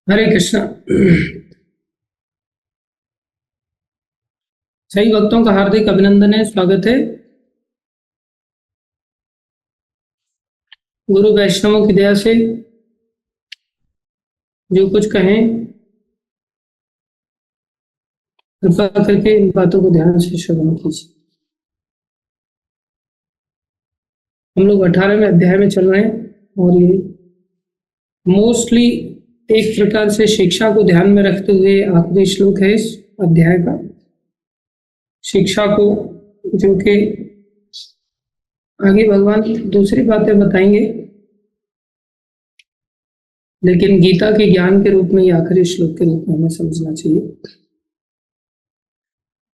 हरे कृष्णा। सही भक्तों का हार्दिक अभिनंदन है, स्वागत है। गुरु वैष्णवों की दया से जो कुछ कहें कृपा करके इन बातों को ध्यान से श्रवण कीजिए। हम लोग 18वें अध्याय में चल रहे हैं और ये मोस्टली एक प्रकार से शिक्षा को ध्यान में रखते हुए आखिरी श्लोक है इस अध्याय का। शिक्षा को जो कि आगे भगवान दूसरी बातें बताएंगे, लेकिन गीता के ज्ञान के रूप में ये आखिरी श्लोक के रूप में हमें समझना चाहिए।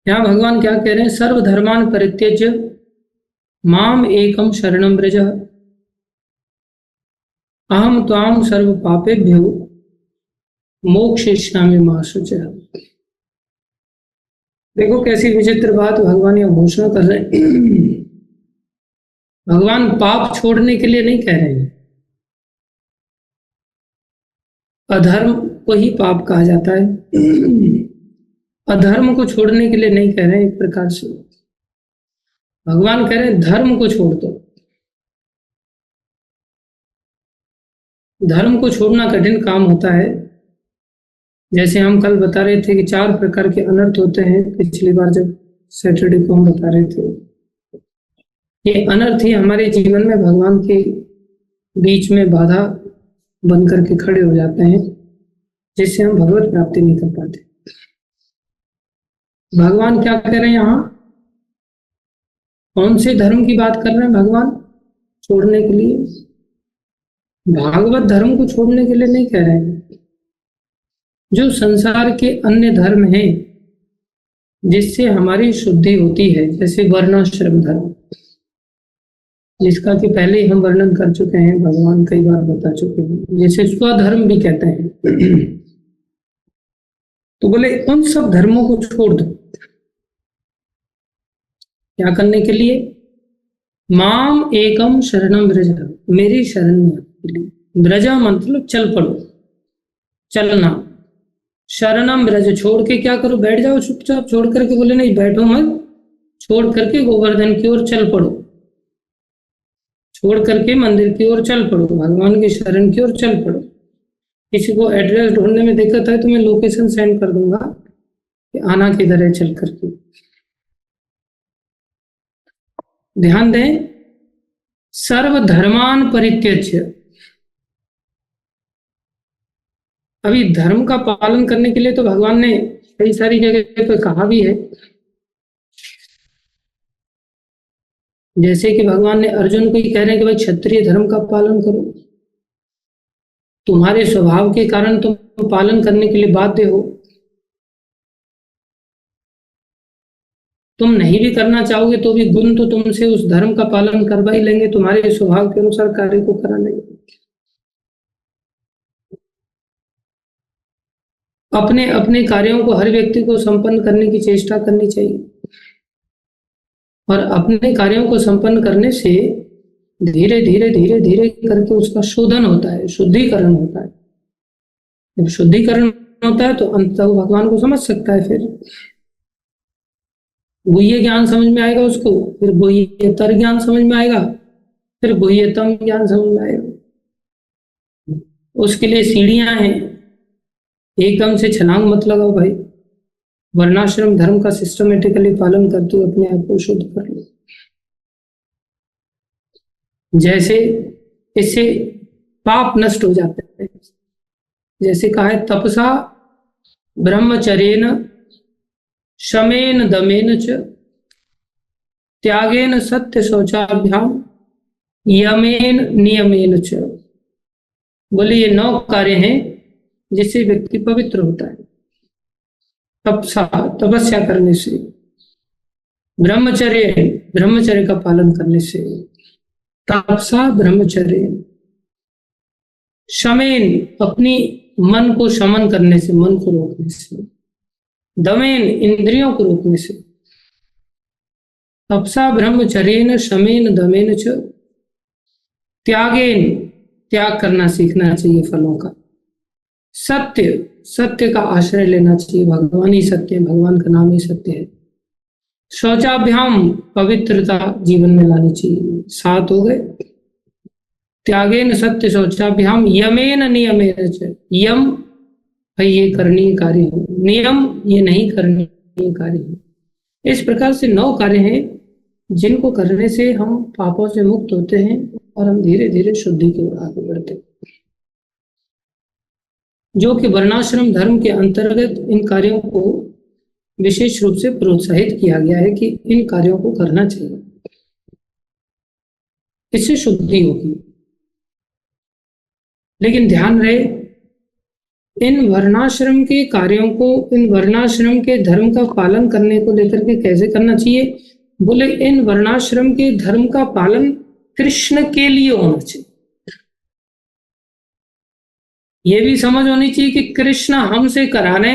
यहाँ भगवान क्या कह रहे हैं? सर्वधर्मान परित्यज्य माम एकम शरणम व्रज अहम त्वाम सर्व पापेभ्यो मोक्षयिष्यामि मा शुचः। देखो कैसी विचित्र बात भगवान यह घोषणा कर रहे हैं। भगवान पाप छोड़ने के लिए नहीं कह रहे हैं। अधर्म को ही पाप कहा जाता है। अधर्म को छोड़ने के लिए नहीं कह रहे हैं। एक प्रकार से भगवान कह रहे हैं धर्म को छोड़ दो। धर्म को छोड़ना कठिन काम होता है। जैसे हम कल बता रहे थे कि 4 प्रकार के अनर्थ होते हैं। पिछली बार जब सैटरडे को हम बता रहे थे, ये अनर्थ ही हमारे जीवन में भगवान के बीच में बाधा बन करके खड़े हो जाते हैं, जिससे हम भगवत प्राप्ति नहीं कर पाते। भगवान क्या कह रहे हैं यहाँ? कौन से धर्म की बात कर रहे हैं भगवान छोड़ने के लिए? भागवत धर्म को छोड़ने के लिए नहीं कह रहे हैं। जो संसार के अन्य धर्म हैं जिससे हमारी शुद्धि होती है, जैसे वर्णाश्रम धर्म, जिसका कि पहले ही हम वर्णन कर चुके हैं, भगवान कई बार बता चुके हैं, जैसे स्वधर्म भी कहते हैं। तो बोले उन सब धर्मों को छोड़ दो। क्या करने के लिए? माम एकम शरणम व्रज, मेरी शरण में के लिए। व्रजा मतलब चल पड़ो, चलना। शरणम व्रज, छोड़ के क्या करो? बैठ जाओ चुपचाप। छोड़ करके बोले नहीं बैठो मत, छोड़ करके गोवर्धन की ओर चल पड़ो, छोड़ करके मंदिर की ओर चल पड़ो, भगवान की शरण की ओर चल पड़ो। किसी को एड्रेस ढूंढने में दिक्कत है तो मैं लोकेशन सेंड कर दूंगा कि आना किधर है चल करके। ध्यान दें, सर्वधर्मान परित्यज्य। अभी धर्म का पालन करने के लिए तो भगवान ने कई सारी जगह पे कहा भी है। जैसे कि भगवान ने अर्जुन को ही कह रहे हैं कि भाई क्षत्रिय धर्म का पालन करो। तुम्हारे स्वभाव के कारण तुम पालन करने के लिए बाध्य हो। तुम नहीं भी करना चाहोगे तो भी गुण तो तुमसे उस धर्म का पालन करवा ही लेंगे, तुम्हारे स्वभाव के अनुसार कार्य को करा लेंगे। अपने अपने कार्यों को हर व्यक्ति को संपन्न करने की चेष्टा करनी चाहिए, और अपने कार्यों को संपन्न करने से धीरे धीरे धीरे धीरे करके उसका शोधन होता है, शुद्धिकरण होता है। जब शुद्धिकरण होता है तो अंततः भगवान को समझ सकता है। फिर गुह्य ज्ञान समझ में आएगा उसको, फिर गुह्यतर ज्ञान समझ में आएगा, फिर गुह्यतम ज्ञान समझ में आएगा। उसके लिए सीढ़ियां हैं, एकदम से छलांग मत लगाओ भाई। वर्णाश्रम धर्म का सिस्टमेटिकली पालन करते हुए अपने आप को शुद्ध कर लो। जैसे इससे पाप नष्ट हो जाते हैं। जैसे कहा है तपसा ब्रह्मचर्येन शमेन दमेन च त्यागेन सत्य शौचाभ्याम यमेन नियमेन च। बोले ये 9 कार्य हैं जिससे व्यक्ति पवित्र होता है। तपसा, तपस्या करने से, ब्रह्मचर्य, ब्रह्मचर्य का पालन करने से, तपसा ब्रह्मचर्य, शमेन अपनी मन को शमन करने से, मन को रोकने से, दमेन इंद्रियों को रोकने से। तपसा ब्रह्मचर्येन शमेन दमेन च त्यागेन, त्याग करना सीखना चाहिए फलों का। सत्य, सत्य का आश्रय लेना चाहिए, भगवान ही सत्य है, भगवान का नाम ही सत्य है। शौचाभ्याम, पवित्रता जीवन में लानी चाहिए, 7 हो गए। त्यागेन सत्य शौचाभ्याम, यमेन नियमेन च, यम भाई ये करणीय कार्य है, नियम ये नहीं करणीय कार्य है। इस प्रकार से 9 कार्य हैं जिनको करने से हम पापों से मुक्त होते हैं और हम धीरे धीरे शुद्धि की ओर आगे बढ़ते हैं, जो कि वर्णाश्रम धर्म के अंतर्गत इन कार्यों को विशेष रूप से प्रोत्साहित किया गया है कि इन कार्यों को करना चाहिए, इससे शुद्धि होगी। लेकिन ध्यान रहे, इन वर्णाश्रम के कार्यों को, इन वर्णाश्रम के धर्म का पालन करने को लेकर के कैसे करना चाहिए? बोले इन वर्णाश्रम के धर्म का पालन कृष्ण के लिए होना चाहिए। ये भी समझ होनी चाहिए कि कृष्ण हमसे कराने,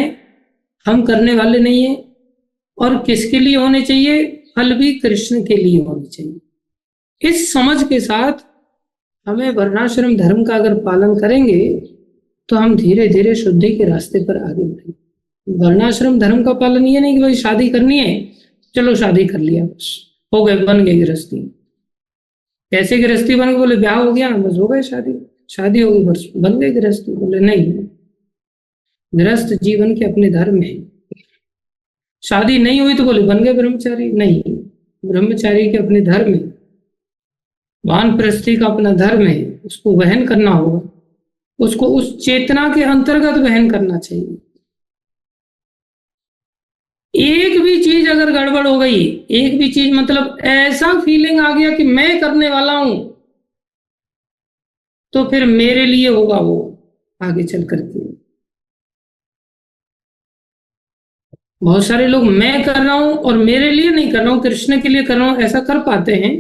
हम करने वाले नहीं है। और किसके लिए होने चाहिए? फल भी कृष्ण के लिए होने चाहिए। इस समझ के साथ हमें वर्णाश्रम धर्म का अगर पालन करेंगे तो हम धीरे धीरे शुद्धि के रास्ते पर आगे बढ़ेंगे। वर्णाश्रम धर्म का पालन ये नहीं कि भाई शादी करनी है, चलो शादी कर लिया, बस हो गए, बन गई गृहस्थी। कैसे गृहस्थी बन गई? बोले ब्याह हो गया, बस हो गए शादी, शादी हो गई, बस बन गई गृहस्थी। बोले नहीं, गृहस्थ जीवन के अपने धर्म है। शादी नहीं हुई तो बोले बन गए ब्रह्मचारी, नहीं, ब्रह्मचारी के अपने धर्म है, वानप्रस्थी का अपना धर्म है, उसको वहन करना होगा, उसको उस चेतना के अंतर्गत वहन करना चाहिए। एक भी चीज अगर गड़बड़ हो गई, एक भी चीज मतलब ऐसा फीलिंग आ गया कि मैं करने वाला हूं, तो फिर मेरे लिए होगा वो आगे चल करके। बहुत सारे लोग मैं कर रहा हूं और मेरे लिए नहीं कर रहा हूं, कृष्ण के लिए कर रहा हूं, ऐसा कर पाते हैं,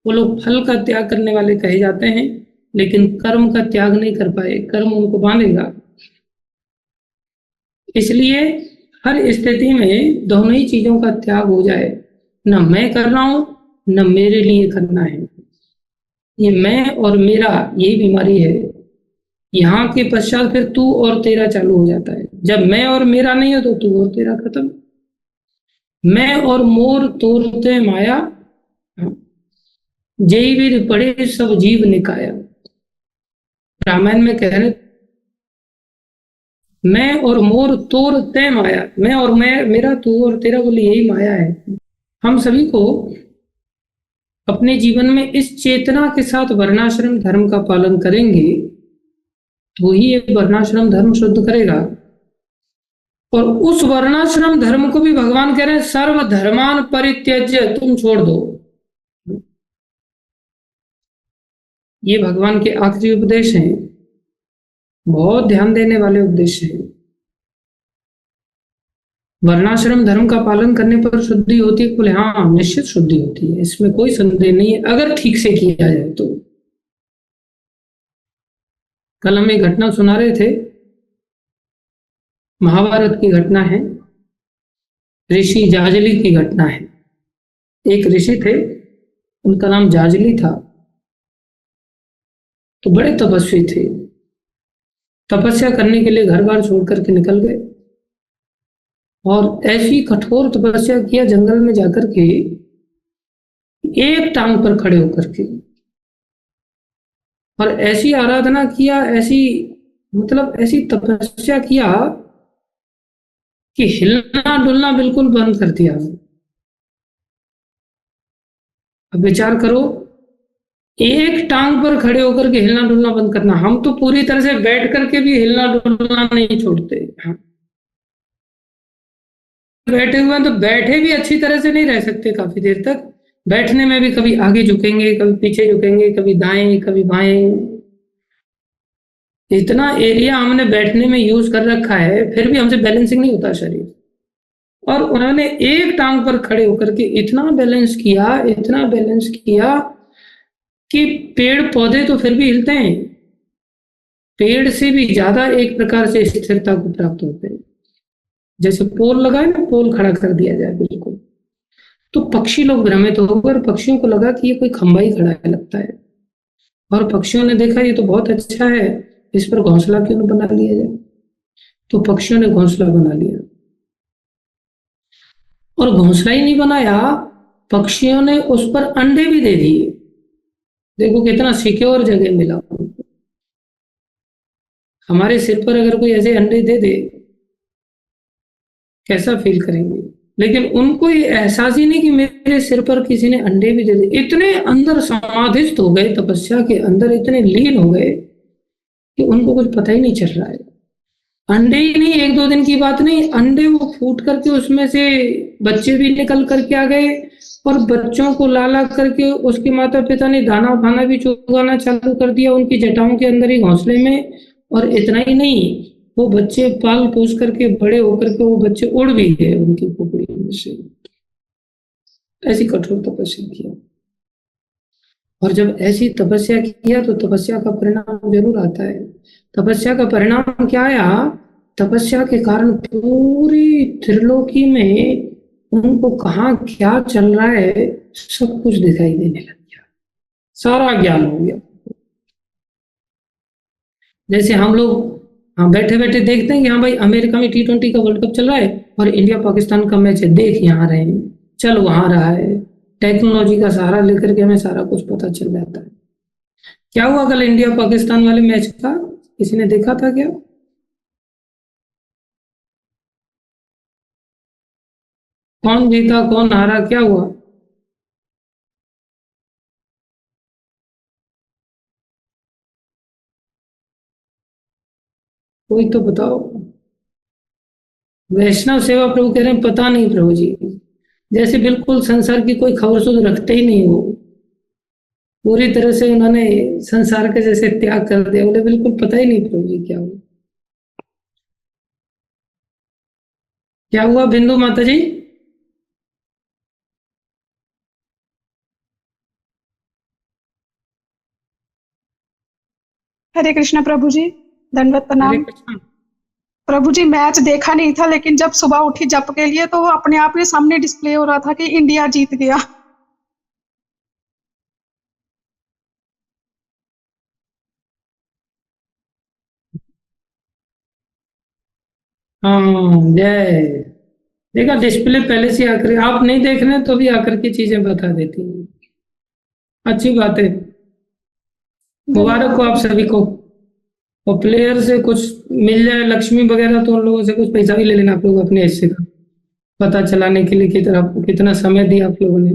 वो लोग फल का त्याग करने वाले कहे जाते हैं, लेकिन कर्म का त्याग नहीं कर पाए, कर्म उनको बांधेगा। इसलिए हर स्थिति में दोनों ही चीजों का त्याग हो जाए, न मैं कर रहा हूं न मेरे लिए करना है। ये मैं और मेरा, यही बीमारी है। यहाँ के पश्चात फिर तू और तेरा चालू हो जाता है। जब मैं और मेरा नहीं हो तो तू और तेरा खत्म। मैं और मोर तोरते माया, जय वीर पड़े सब जीव निकाया। रामायण में कह रहे मैं और मोर तोर तय माया, मैं और मैं, मेरा तू और तेरा, बोले यही माया है। हम सभी को अपने जीवन में इस चेतना के साथ वर्णाश्रम धर्म का पालन करेंगे तो ही ये वर्णाश्रम धर्म शुद्ध करेगा। और उस वर्णाश्रम धर्म को भी भगवान कह रहे हैं सर्व धर्मान परित्यज्य, तुम छोड़ दो। ये भगवान के आखिरी उपदेश हैं, बहुत ध्यान देने वाले उपदेश हैं। वर्णाश्रम धर्म का पालन करने पर शुद्धि होती है? बोले हाँ, निश्चित शुद्धि होती है, इसमें कोई संदेह नहीं है, अगर ठीक से किया जाए तो। कल हम एक घटना सुना रहे थे, महाभारत की घटना है, ऋषि जाजली की घटना है। एक ऋषि थे, उनका नाम जाजली था, तो बड़े तपस्वी थे। तपस्या करने के लिए घर बार छोड़ करके निकल गए और ऐसी कठोर तपस्या किया जंगल में जाकर के, एक टांग पर खड़े होकर के, और ऐसी आराधना किया, ऐसी मतलब ऐसी तपस्या किया कि हिलना डुलना बिल्कुल बंद कर दिया। अब विचार करो, एक टांग पर खड़े होकर के हिलना डुलना बंद करना। हम तो पूरी तरह से बैठ करके भी हिलना डुलना नहीं छोड़ते। हाँ, बैठे हुए तो बैठे भी अच्छी तरह से नहीं रह सकते काफी देर तक। बैठने में भी कभी आगे झुकेंगे, कभी पीछे झुकेंगे, कभी दाएं कभी बाएं। इतना एरिया हमने बैठने में यूज कर रखा है, फिर भी हमसे बैलेंसिंग नहीं होता शरीर। और उन्होंने एक टांग पर खड़े होकर के इतना बैलेंस किया, इतना बैलेंस किया कि पेड़ पौधे तो फिर भी हिलते हैं, पेड़ से भी ज्यादा एक प्रकार से स्थिरता को प्राप्त होते हैं। जैसे पोल लगाए ना, पोल खड़ा कर दिया जाए बिल्कुल, तो पक्षी लोग भ्रमित हो गए और पक्षियों को लगा कि ये कोई खंबा ही खड़ा है लगता है। और पक्षियों ने देखा ये तो बहुत अच्छा है, इस पर घोंसला क्यों न बना लिया जाए। तो पक्षियों ने घोंसला बना लिया, और घोंसला ही नहीं बनाया, पक्षियों ने उस पर अंडे भी दे दिए। देखो कितना सिक्योर जगह मिला उनको। हमारे सिर पर अगर कोई ऐसे अंडे दे दे, कैसा फील करेंगे? लेकिन उनको ये एहसास ही नहीं कि मेरे सिर पर किसी ने अंडे भी दे दिए। इतने अंदर समाधिस्थ हो गए, तपस्या के अंदर इतने लीन हो गए कि उनको कुछ पता ही नहीं चल रहा है। अंडे ही नहीं, एक दो दिन की बात नहीं, अंडे वो फूट करके उसमें से बच्चे भी निकल करके आ गए, और बच्चों को लाला करके उसके माता पिता ने दाना खाना भी चुगाना चालू कर दिया उनकी जटाओं के अंदर ही, घोंसले में। और इतना ही नहीं, वो बच्चे पाल पोस करके बड़े होकर के वो बच्चे उड़ भी गए उनकी खोपड़ी में से। ऐसी कठोर तपस्या किया। और जब ऐसी तपस्या किया तो तपस्या का परिणाम जरूर आता है। तपस्या का परिणाम क्या आया? तपस्या के कारण पूरी त्रिलोकी में उनको कहाँ क्या चल रहा है सब कुछ दिखाई देने लग गया, सारा ज्ञान हो गया। जैसे हम लोग हाँ बैठे बैठे देखते हैं कि हाँ भाई अमेरिका में T20 का वर्ल्ड कप चल रहा है और इंडिया पाकिस्तान का मैच है, देख यहाँ रहे हैं, चल वहां रहा है। टेक्नोलॉजी का सहारा लेकर के हमें सारा कुछ पता चल जाता है। क्या हुआ कल इंडिया पाकिस्तान वाले मैच का? किसी ने देखा था क्या? कौन जीता कौन हारा क्या हुआ? कोई तो बताओ। वैष्णव सेवा प्रभु कह रहे हैं पता नहीं प्रभु जी। जैसे बिल्कुल संसार की कोई खबर सुध रखते ही नहीं वो, पूरी तरह से उन्होंने संसार के जैसे त्याग कर दिया, बोले बिल्कुल पता ही नहीं प्रभु जी क्या हुआ। क्या हुआ बिंदु माता जी? हरे कृष्णा प्रभु जी, दंडवत हरे प्रणाम। कृष्ण। प्रभु जी मैच देखा नहीं था, लेकिन जब सुबह उठी जप के लिए तो वो अपने आप ही सामने डिस्प्ले हो रहा था कि इंडिया जीत गया। हाँ जय। देखा डिस्प्ले पहले से आकर, आप नहीं देख रहे हैं तो भी आकर की चीजें बता देती हैं। अच्छी बात है। मुबारक धन्यवाद हो आप प्रभु जी। सभी को। और प्लेयर से कुछ मिल जाए लक्ष्मी वगैरह तो उन लोगों से कुछ पैसा भी ले लेना आप लोग अपने हिस्से का, पता चलाने के लिए कितना समय दिया आप लोगों ने।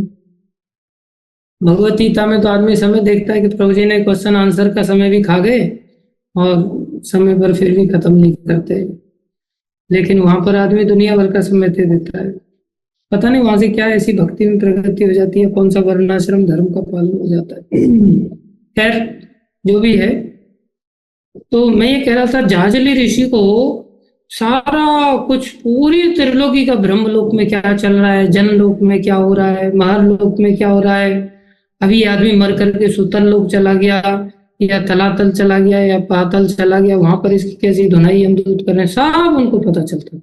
भगवत गीता में तो आदमी समय देखता है कि प्रभु जी ने क्वेश्चन आंसर का समय भी खा गए और समय पर फिर भी खत्म नहीं करते, लेकिन वहां पर आदमी दुनिया भर का समय दे देता है। पता नहीं वहां से क्या ऐसी भक्ति में प्रगति हो जाती है, कौन सा वर्णाश्रम धर्म का पालन हो जाता है। खैर जो भी है, तो मैं ये कह रहा था जाजली ऋषि को सारा कुछ पूरी त्रिलोकी का, ब्रह्मलोक में क्या चल रहा है, जनलोक में क्या हो रहा है, महरलोक में क्या हो रहा है, अभी आदमी मर करके सुतल लोक चला गया या तलातल चला गया या पातल चला गया, वहां पर इसकी कैसी धुनाई हम दूध कर रहे हैं, सब उनको पता चलता है।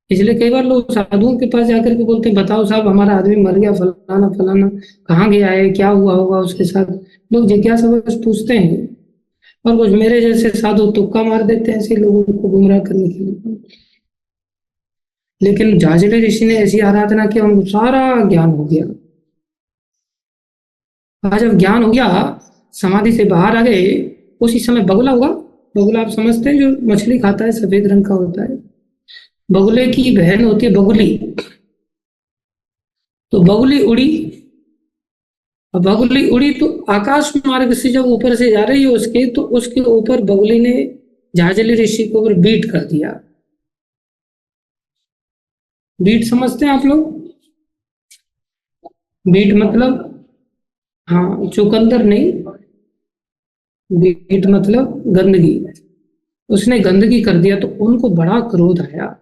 इसलिए कई बार लोग साधुओं के पास जाकर के बोलते हैं बताओ साहब हमारा आदमी मर गया, फलाना फलाना कहाँ गया है, क्या हुआ होगा उसके साथ। लोग जिज्ञासा बस पूछते हैं, और कुछ मेरे जैसे साधु तुक्का मार देते हैं ऐसे लोगों को गुमराह करने के लिए। लेकिन जाजले ऋषि ने ऐसी आराधना की उनको सारा ज्ञान हो गया। आज जब ज्ञान हो गया, समाधि से बाहर आ गए, उसी समय बगुला हुआ। बगुला आप समझते हैं, जो मछली खाता है, सफेद रंग का होता है। बगुले की बहन होती है बगुली, तो बगुली उड़ी। अब बगुली उड़ी तो आकाश मार्ग से जब ऊपर से जा रही है उसके, तो उसके ऊपर बगुली ने झाजली ऋषि के ऊपर बीट कर दिया। बीट समझते हैं आप लोग? बीट मतलब, हाँ चुकंदर नहीं, बीट मतलब गंदगी। उसने गंदगी कर दिया तो उनको बड़ा क्रोध आया,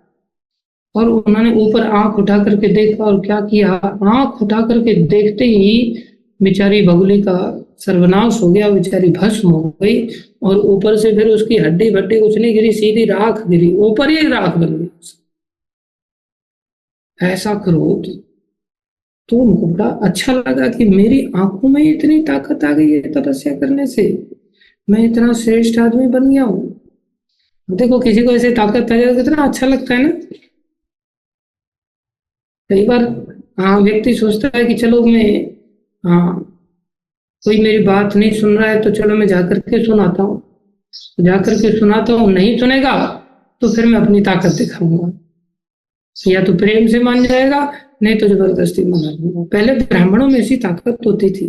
और उन्होंने ऊपर आंख उठा करके देखा, और क्या किया, आंख उठा करके देखते ही बेचारी बगुली का सर्वनाश हो गया, बेचारी भस्म हो गई। और ऊपर से फिर उसकी हड्डी भट्टी कुछ नहीं गिरी, सीधी राख गिरी, ऊपर ही राख बन गई। ऐसा क्रोध। तो उनको बड़ा अच्छा लगा कि मेरी आंखों में इतनी ताकत आ गई है तपस्या करने से, मैं इतना श्रेष्ठ आदमी बन गया हूँ। देखो किसी को ऐसे ताकत आ जाए तो कितना अच्छा लगता है ना। कई बार हाँ व्यक्ति सोचता है कि चलो मैं, हाँ कोई मेरी बात नहीं सुन रहा है तो चलो मैं जाकर के सुनाता हूँ, जाकर के सुनाता हूँ, नहीं सुनेगा तो फिर मैं अपनी ताकत दिखाऊंगा, या तो प्रेम से मान जाएगा नहीं तो जबरदस्ती मना लूंगा। पहले ब्राह्मणों में ऐसी ताकत होती थी,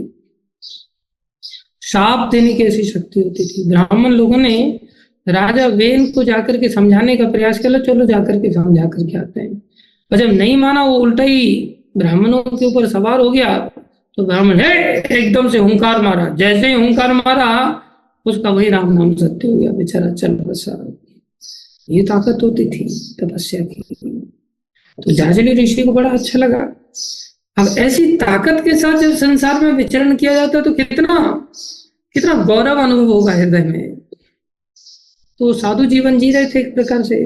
शाप देने की ऐसी शक्ति होती थी। ब्राह्मण लोगों ने राजा वेन को जाकर के समझाने का प्रयास किया, चलो जाकर के समझा करके आते हैं, और जब नहीं माना वो उल्टा ही ब्राह्मणों के ऊपर सवार हो गया, तो ब्राह्मण है एकदम से हुंकार मारा, जैसे ही हुंकार मारा उसका वही राम नाम सत्य हो गया, बेचारा चल बसा। ये ताकत होती थी तपस्या की। तो जाजली ऋषि को बड़ा अच्छा लगा। अब ऐसी ताकत के साथ जब संसार में विचरण किया जाता तो कितना कितना गौरव अनुभव होगा हृदय में। तो साधु जीवन जी रहे थे, एक प्रकार से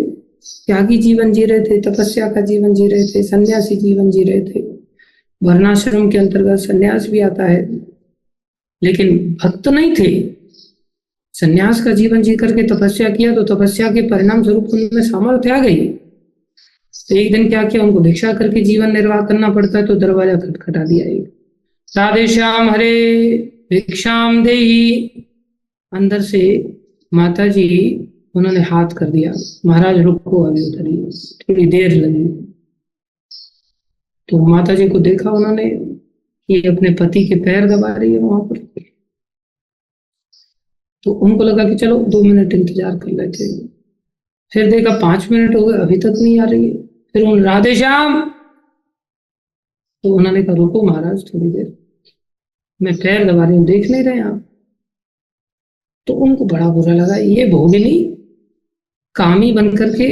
त्यागी जीवन जी रहे थे, तपस्या का जीवन जी रहे थे, सन्यासी जीवन जी रहे थे। वर्णाश्रम के अंतर्गत सन्यास भी आता है, लेकिन भक्त नहीं थे। सन्यास का जीवन जी करके तपस्या किया तो तपस्या के परिणाम स्वरूप उनमें सामर्थ्य आ गई। तो एक दिन क्या किया, उनको भिक्षा करके जीवन निर्वाह करना पड़ता है, तो दरवाजा खटखटा दिया एक, राधे श्याम हरे भिक्षाम देही। अंदर से माता जी उन्होंने हाथ कर दिया, महाराज रुको अभी उतरिए, थोड़ी देर लगी। तो माता जी को देखा उन्होंने कि अपने पति के पैर दबा रही है वहां पर, तो उनको लगा कि चलो 2 मिनट इंतजार कर लेते हैं। फिर देखा 5 मिनट हो गए अभी तक नहीं आ रही है, फिर उन राधे श्याम, तो उन्होंने कहा रुको महाराज थोड़ी देर, मैं पैर दबा रही हूँ, देख नहीं रहे आप। तो उनको बड़ा बुरा लगा, ये भोगिनी कामी बनकर के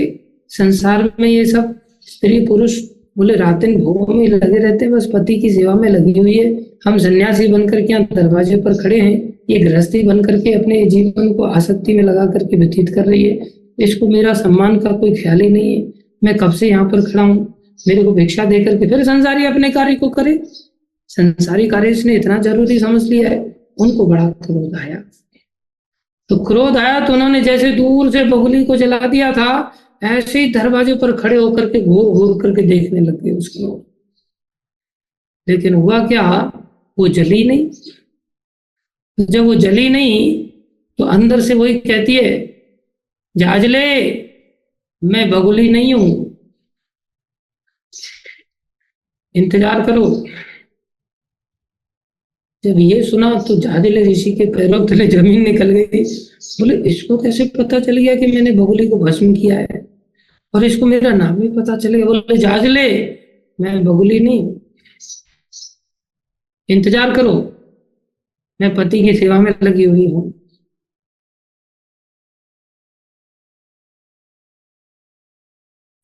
संसार में ये सब स्त्री पुरुष बोले रात दिन भोगों में लगे रहते हैं, बस पति की सेवा में लगी हुई है। हम सन्यासी बनकर के यहाँ दरवाजे पर खड़े हैं, ये गृहस्थी बनकर के अपने जीवन को आसक्ति में लगा करके व्यतीत कर रही है, इसको मेरा सम्मान का कोई ख्याल ही नहीं है। मैं कब से यहाँ पर खड़ा हूँ, मेरे को भिक्षा दे करके फिर संसारी अपने कार्य को करे, संसारी कार्य इसने इतना जरूरी समझ लिया है। उनको बड़ा क्रोध आया। तो क्रोध आया तो उन्होंने जैसे दूर से बगुली को जला दिया था, ऐसे ही दरवाजे पर खड़े होकर के घूर घूर करके देखने लग गए उसकी ओर। लेकिन हुआ क्या, वो जली नहीं। जब वो जली नहीं तो अंदर से वही कहती है, जाजले मैं बगुली नहीं हूं, इंतजार करो। जब ये सुना तो जाजले ऋषि के पैरों तले जमीन निकल गई। बोले इसको कैसे पता चल गया कि मैंने बगुली को भस्म किया है, और इसको मेरा नाम भी पता चलेगा। बोले जाजले मैं बगुली नहीं, इंतजार करो, मैं पति की सेवा में लगी हुई हूं।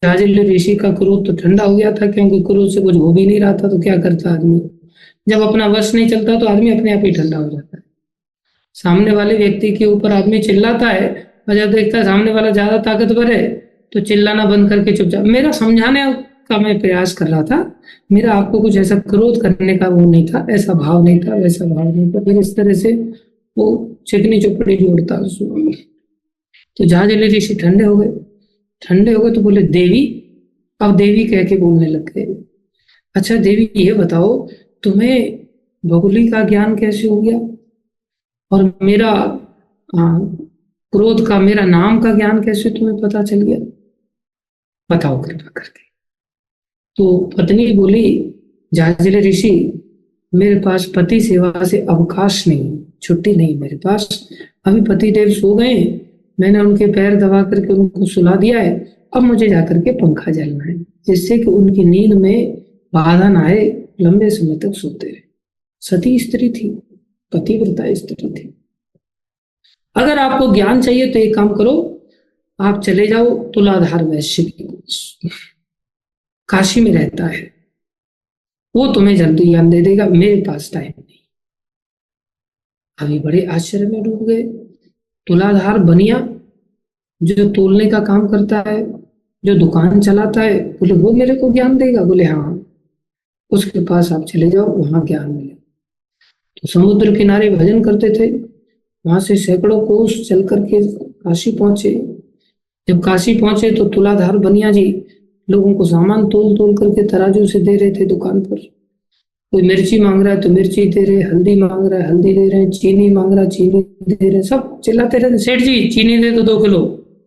जाजल ऋषि का क्रोध तो ठंडा हो गया था, क्योंकि क्रोध से कुछ हो भी नहीं रहा था। तो क्या करता आदमी, जब अपना वश नहीं चलता तो आदमी अपने आप ही ठंडा हो जाता है। सामने वाले व्यक्ति के ऊपर आदमी चिल्लाता है, और जब देखता है सामने वाला ज्यादा ताकतवर है तो चिल्लाना बंद करके चुपचाप। मेरा समझाने का मैं प्रयास कर रहा था, मेरा आपको कुछ ऐसा क्रोध करने का वो नहीं था, ऐसा भाव नहीं था, वैसा भाव नहीं था। फिर इस तरह से वो चिकनी चुपड़ी जोड़ता। तो जाजल ऋषि ठंडे हो गए। ठंडे हो गए तो बोले देवी, अब देवी कह के बोलने लग गए। अच्छा देवी ये बताओ, तुम्हें बगुली का ज्ञान कैसे हो गया, और मेरा क्रोध का, मेरा नाम का ज्ञान कैसे तुम्हें पता चल गया, बताओ कृपा करके। तो पत्नी बोली, जाजल ऋषि मेरे पास पति सेवा से अवकाश नहीं, छुट्टी नहीं मेरे पास। अभी पति देव सो गए, मैंने उनके पैर दबा करके उनको सुला दिया है, अब मुझे जाकर के पंखा जलना है, जिससे कि उनकी नींद में बाधा ना आए, लंबे समय तक सोते रहे। सती स्त्री थी, पतिव्रता स्त्री थी। अगर आपको ज्ञान चाहिए तो एक काम करो, आप चले जाओ तुलाधार वैश्य के पास, काशी में रहता है, वो तुम्हें जल्दी ज्ञान दे देगा, मेरे पास टाइम नहीं। अभी बड़े आश्चर्य में डूब गए। तुलाधार बनिया जो तोलने का काम करता है, जो दुकान चलाता है, बोले वो मेरे को ज्ञान देगा। बोले हाँ, उसके पास आप चले जाओ, वहां ज्ञान मिले। तो समुद्र किनारे भजन करते थे, वहां से सैकड़ों कोस चल करके काशी पहुंचे। जब काशी पहुंचे तो तुलाधार बनिया जी लोगों को सामान तोल तोल करके तराजू से दे रहे थे दुकान पर। कोई मिर्ची मांग रहा है तो मिर्ची दे रहे, हल्दी मांग रहा है हल्दी दे रहे हैं, चीनी मांग रहा है चीनी दे रहे, सब चिल्लाते रहते, सेठ जी चीनी दे दो 2 किलो,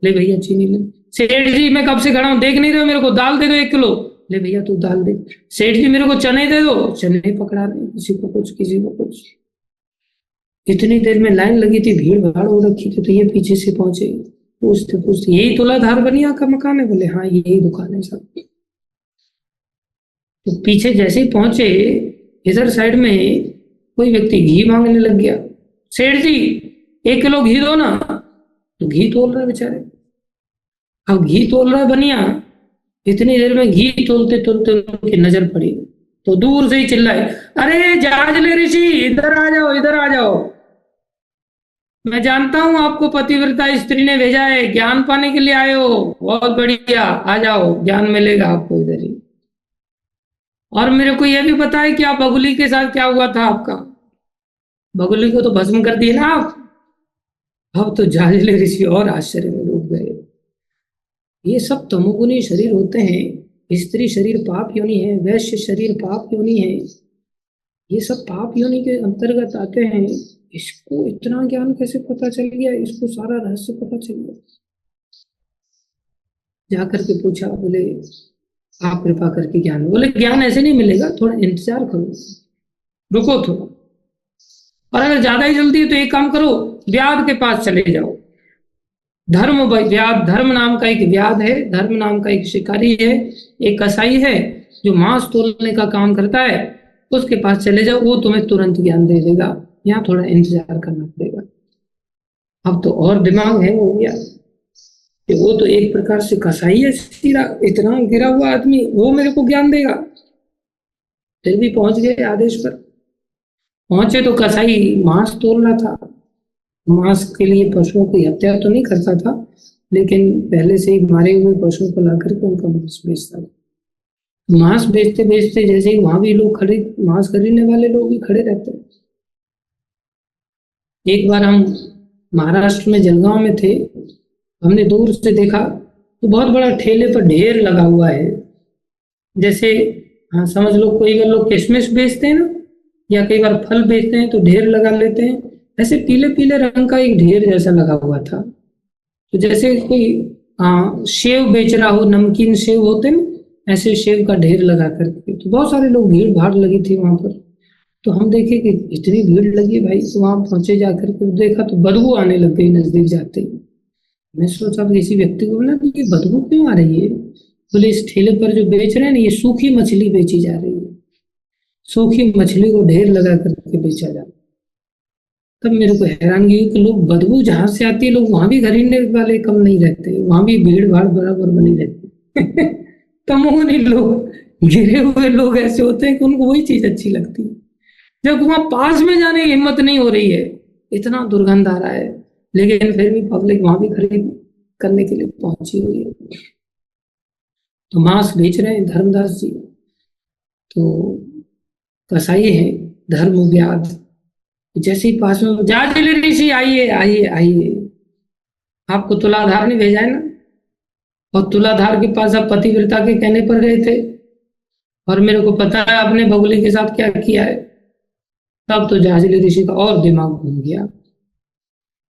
ले भैया चीनी ले। सेठ जी मैं कब से खड़ा हूं देख नहीं रहे हो मेरे को, दाल दे दो 1 किलो, ले भैया तू दाल दे। सेठ जी मेरे को चने दे दो, चने पकड़ा रहे, किसी को कुछ किसी को कुछ। इतनी देर में लाइन लगी थी, भीड़ भाड़ हो रखी थी, तो ये पीछे से पहुंचे, पूछते पूछते यही तुलाधार बनिया का मकान है? बोले हाँ यही दुकान है साहब। तो पीछे जैसे ही पहुंचे, इधर साइड में कोई व्यक्ति घी मांगने लग गया, सेठ जी 1 किलो घी दो ना। तो घी तोल रहा है बेचारे, अब घी तोल रहा है बनिया, इतनी देर में घी तोलते तोलते उनकी नजर पड़ी, तो दूर से ही चिल्लाए, अरे जहाजले ऋषि इधर आ जाओ, इधर आ जाओ, मैं जानता हूं आपको पतिव्रता स्त्री ने भेजा है, ज्ञान पाने के लिए आए हो, बहुत बढ़िया, आ जाओ ज्ञान मिलेगा आपको इधर ही। और मेरे को यह भी पता है कि आप बगुली के साथ क्या हुआ था आपका, बगुली को तो भस्म कर दिए ना आप। अब तो जहाजले ऋषि और आश्चर्य में डूब गए। ये सब तमोगुनी शरीर होते हैं, स्त्री शरीर पाप योनि है, वैश्य शरीर पाप योनि है, ये सब पाप योनि के अंतर्गत आते हैं। इसको इतना ज्ञान कैसे पता चल गया, इसको सारा रहस्य पता चल गया। जाकर के पूछा, बोले आप कृपा करके ज्ञान, बोले ज्ञान ऐसे नहीं मिलेगा, थोड़ा इंतजार करो, रुको थोड़ा, और अगर ज्यादा ही जल्दी है तो एक काम करो, व्याध के पास चले जाओ। धर्म व्याध, धर्म नाम का एक व्याध है, धर्म नाम का एक शिकारी है, एक कसाई है जो मांस तोलने का काम करता है, उसके पास चले जाओ, वो तुम्हें तुरंत ज्ञान दे देगा, यहाँ थोड़ा इंतजार करना पड़ेगा। अब तो और दिमाग है हो गया कि वो तो एक प्रकार से कसाई है, इतना गिरा हुआ आदमी, वो मेरे को ज्ञान देगा। फिर भी पहुंच गए आदेश पर। पहुंचे तो कसाई मांस तोल रहा था, मांस के लिए पशुओं की हत्या तो नहीं करता था, लेकिन पहले से ही मारे हुए पशुओं को ला करके उनका मांस बेचता था। मांस बेचते बेचते जैसे ही वहां भी लोग खड़े, मांस खरीदने वाले लोग भी खड़े रहते। एक बार हम महाराष्ट्र में जलगांव में थे, हमने दूर से देखा तो बहुत बड़ा ठेले पर ढेर लगा हुआ है, जैसे हाँ समझ लो कोई अगर लोग किशमिश बेचते हैं ना, या कई बार फल बेचते हैं तो ढेर लगा लेते हैं, ऐसे पीले पीले रंग का एक ढेर जैसा लगा हुआ था। तो जैसे कोई सेव बेच रहा हो, नमकीन सेव होते हैं, ऐसे सेव का ढेर लगा करके, तो बहुत सारे लोग, भीड़ भाड़ लगी थी वहां पर। तो हम देखे कि इतनी भीड़ लगी भाई, तो वहां पहुंचे जाकर के देखा तो बदबू आने लग गई नजदीक जाते ही। मैं सोचा किसी व्यक्ति को बोला कि बदबू क्यों आ रही है? बोले इस ठेले पर जो बेच रहे हैं ना, ये सूखी मछली बेची जा रही है, सूखी मछली को ढेर लगा करके बेचा जा रहा है। तब मेरे को हैरानगी हुई कि लोग, बदबू जहां से आती है, लोग वहां भी खरीदने वाले कम नहीं रहते, वहां भी भीड़ भाड़ बराबर बनी रहती। तमोगुनी लोग, गिरे हुए लोग ऐसे होते हैं कि उनको वही चीज अच्छी लगती है, जब वहां पास में जाने की हिम्मत नहीं हो रही है, इतना दुर्गंध आ रहा है, लेकिन फिर भी पब्लिक वहां भी खरीद करने के लिए पहुंची हुई है। तो मांस बेच रहे हैं धर्मदास जी, तो कसाई है धर्म व्याध, जैसे ही पास में, जहाजले ऋषि आइए आइए आइए, आपको तुलाधार ने भेजा है ना, और तुलाधार के पास आप पतिव्रता के कहने पर गए थे, और मेरे को पता है आपने बगुली के साथ क्या किया है। तब तो जहाजले ऋषि का और दिमाग घूम गया।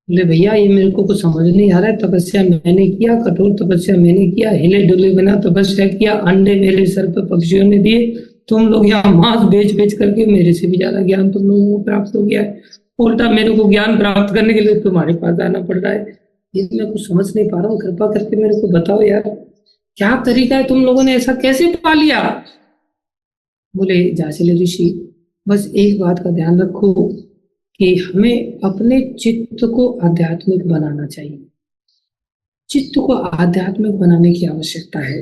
बोले भैया ये मेरे को कुछ समझ नहीं आ रहा है, तपस्या मैंने किया, कठोर तपस्या मैंने किया, हिले डुले बिना तपस्या किया, अंडे मेरे सर पर पक्षियों ने दिए, तुम लोग यहाँ मांस बेच बेच करके मेरे से भी ज्यादा ज्ञान तुम लोगों को प्राप्त हो गया है, उल्टा मेरे को ज्ञान प्राप्त करने के लिए तुम्हारे पास आना पड़ रहा है, ये मैं कुछ समझ नहीं पा रहा हूँ, कृपा करके मेरे को बताओ यार क्या तरीका है, तुम लोगों ने ऐसा कैसे पा लिया? बोले जहाजले ऋषि बस एक बात का ध्यान रखो कि हमें अपने चित्त को आध्यात्मिक बनाना चाहिए, चित्त को आध्यात्मिक बनाने की आवश्यकता है।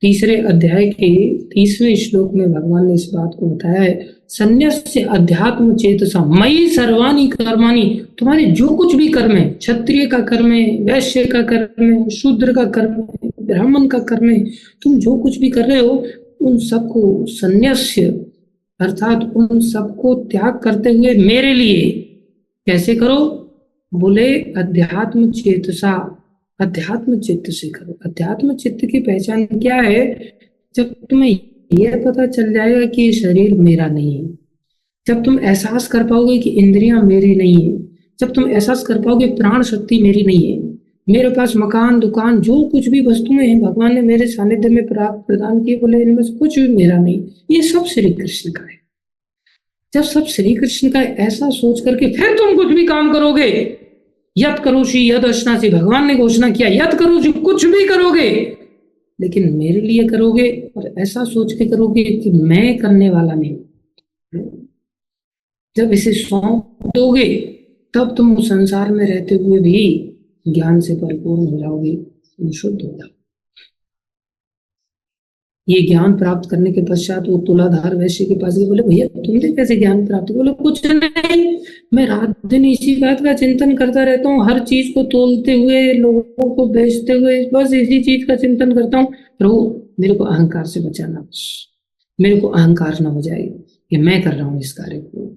तीसरे अध्याय के 30वें श्लोक में भगवान ने इस बात को बताया है, संन्यस्य अध्यात्म चेतसा मयि सर्वाणि कर्माणि, तुम्हारे जो कुछ भी कर्म है, क्षत्रिय का कर्म है, वैश्य का कर्म है, शूद्र का कर्म है, ब्राह्मण का कर्म है, तुम जो कुछ भी कर रहे हो उन सबको संन्यस्य अर्थात उन सबको त्याग करते हुए मेरे लिए कैसे करो? बोले अध्यात्म चेतसा, अध्यात्म चित्त से करो। अध्यात्म चित्त की पहचान क्या है? जब तुम्हें यह पता चल जाएगा कि ये शरीर मेरा नहीं है, जब तुम एहसास कर पाओगे कि इंद्रियां मेरी नहीं है, जब तुम एहसास कर पाओगे प्राण शक्ति मेरी नहीं है, मेरे पास मकान दुकान जो कुछ भी वस्तुएं हैं भगवान ने मेरे सानिध्य में प्राप्त प्रदान किए, बोले इनमें से कुछ भी मेरा नहीं, ये सब श्री कृष्ण का है। जब सब श्री कृष्ण का ऐसा सोच करके फिर तुम कुछ भी काम करोगे, यत करोषि यद अश्नासी, भगवान ने घोषणा किया यत करोषि, कुछ भी करोगे लेकिन मेरे लिए करोगे और ऐसा सोच के करोगे कि मैं करने वाला नहीं। जब इसे सौंप दोगे तब तुम संसार में रहते हुए भी ज्ञान से परिपूर्ण हो जाओगे, तुम शुद्ध हो जाओगे। ये ज्ञान प्राप्त करने के पश्चात वो तुलाधार वैश्य के पास गए, बोले भैया तुमने कैसे ज्ञान प्राप्त? बोले कुछ नहीं, मैं रात दिन इसी बात का चिंतन करता रहता हूँ, हर चीज को तोलते हुए लोगों को बेचते हुए बस इसी चीज का चिंतन करता हूँ। प्रभु मेरे को अहंकार से बचाना, बस मेरे को अहंकार ना हो जाए कि मैं कर रहा हूँ इस कार्य को।